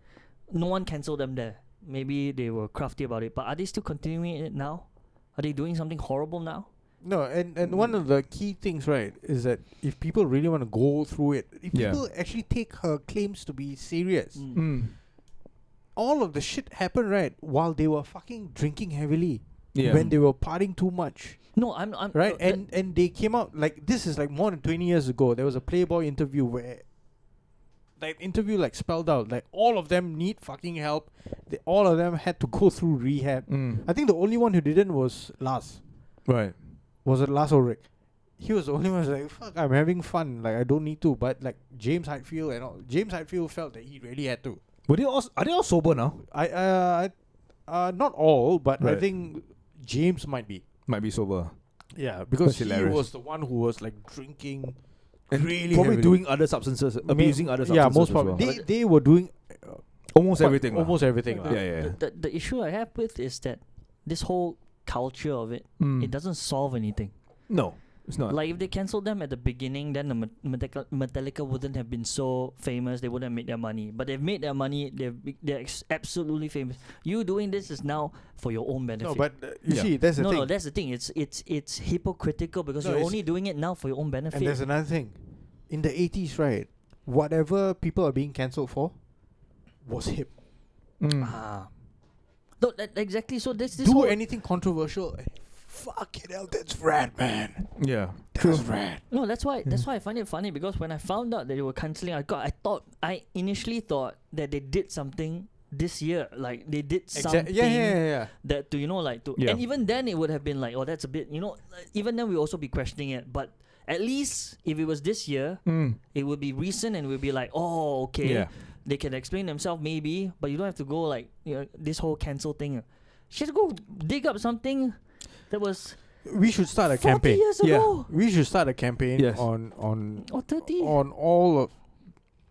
No one cancelled them there. Maybe they were crafty about it, but are they still continuing it now? Are they doing something horrible now? No, and one of the key things, right, is that if people really want to go through it, if Yeah. people actually take her claims to be serious, Mm. all of the shit happened, right, while they were fucking drinking heavily, Yeah. when they were partying too much, No, I'm right? And they came out, like, this is like more than 20 years ago. There was a Playboy interview where, like, spelled out, like, all of them need fucking help. All of them had to go through rehab. I think the only one who didn't was Lars. Right. Was it Lars Ulrich? He was the only one who was like, fuck, I'm having fun. Like, I don't need to. But, like, James Hetfield and all. James Hetfield felt that he really had to. Are they all sober now? Not all, but I Right. think James might be. Might be sober. Yeah, because That's he hilarious. was the one who was, like, drinking And really probably heavily. doing other substances, abusing other substances. Yeah, most as well. probably. They were doing Almost quite- everything. lah. Almost everything. Yeah, lah. yeah. The issue I have with is that this whole culture of it, Mm. it doesn't solve anything. No, it's not. Like if they cancelled them at the beginning, then the Metallica wouldn't have been so famous. They wouldn't have made their money. But they've made their money. They're absolutely famous. You doing this is now for your own benefit. No, but you Yeah. see, that's the no, thing. that's the thing. It's hypocritical because No, you're it's- only doing it now for your own benefit. And there's another thing. In the 80s, right, whatever people are being cancelled for was hip. Ah. No, exactly. So this Do whole, anything controversial. Fucking hell, that's rad, man. Yeah. That's rad. No, that's why I find it funny because when I found out that they were cancelling, I initially thought that they did something this year. Like they did something Yeah. that to like to, Yeah. and even then it would have been like, oh, that's a bit, even then we also be questioning it. But at least if it was this year, it would be recent and we'd be like, oh, okay, Yeah. they can explain themselves maybe, but you don't have to go like this whole cancel thing. She has to go dig up something that was We should start a 40 campaign. years Yeah. ago We should start a campaign Yes. on or 30. on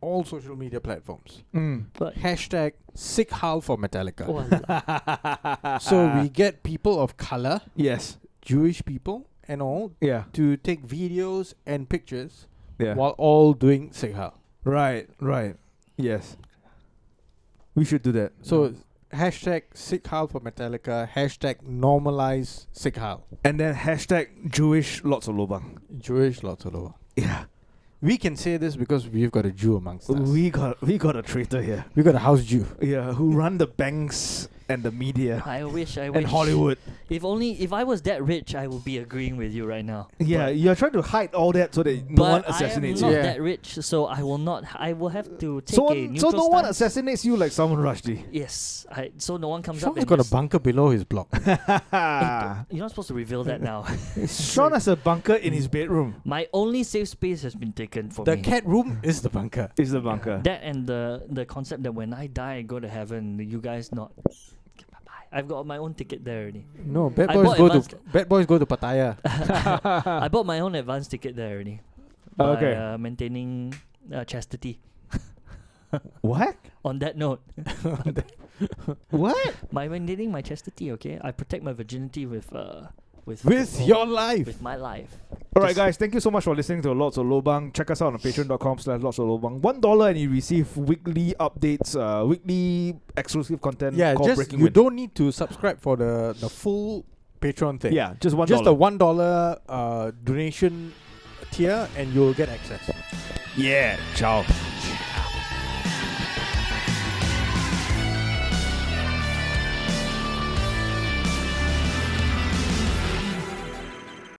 all social media platforms. But Hashtag Sick Hal for Metallica. oh, So we get people of color, Yes. Jewish people and all, Yeah. to take videos and pictures Yeah. while all doing Sick Hal. Right. Yes. We should do that. So hashtag Sick Hal for Metallica, hashtag normalize Sick Hal. And then hashtag Jewish lots of lobang. Jewish lots of love. Yeah. We can say this because we've got a Jew amongst us. We got a traitor here. We got a house Jew. Yeah, who run the banks and the media I wish and Hollywood. If I was that rich, I would be agreeing with you right now. Yeah, But- you're trying to hide all that so that no one but assassinates I am you. not Yeah. that rich, so I will not. I will have to take So, a neutral so no one stance. assassinates you like Salman Rushdie. Yes, so no one comes up. Sean's And got a just, bunker below his block. you're not supposed to reveal that now. Sean has a bunker in his bedroom. My only safe space has been taken for The me. cat room is the bunker. Is the bunker. That and the concept that when I die, I go to heaven. You guys not. I've got my own ticket there already. No, bad I boys bought go to advance- bad boys go to Pattaya. I bought my own advance ticket there already. By, Okay. maintaining chastity. What? On that note, What? by maintaining my chastity, okay, I protect my virginity with With your life. with my life. All right, Just- guys. Thank you so much for listening to Lots of Lobang. Check us out on patreon.com/Lots of Lobang. $1 and you receive weekly updates, weekly exclusive content. Yeah, called just Breaking you Wind. don't need to subscribe for the full Patreon thing. Yeah, just $1. Just a $1 donation tier and you'll get access. Yeah. Ciao.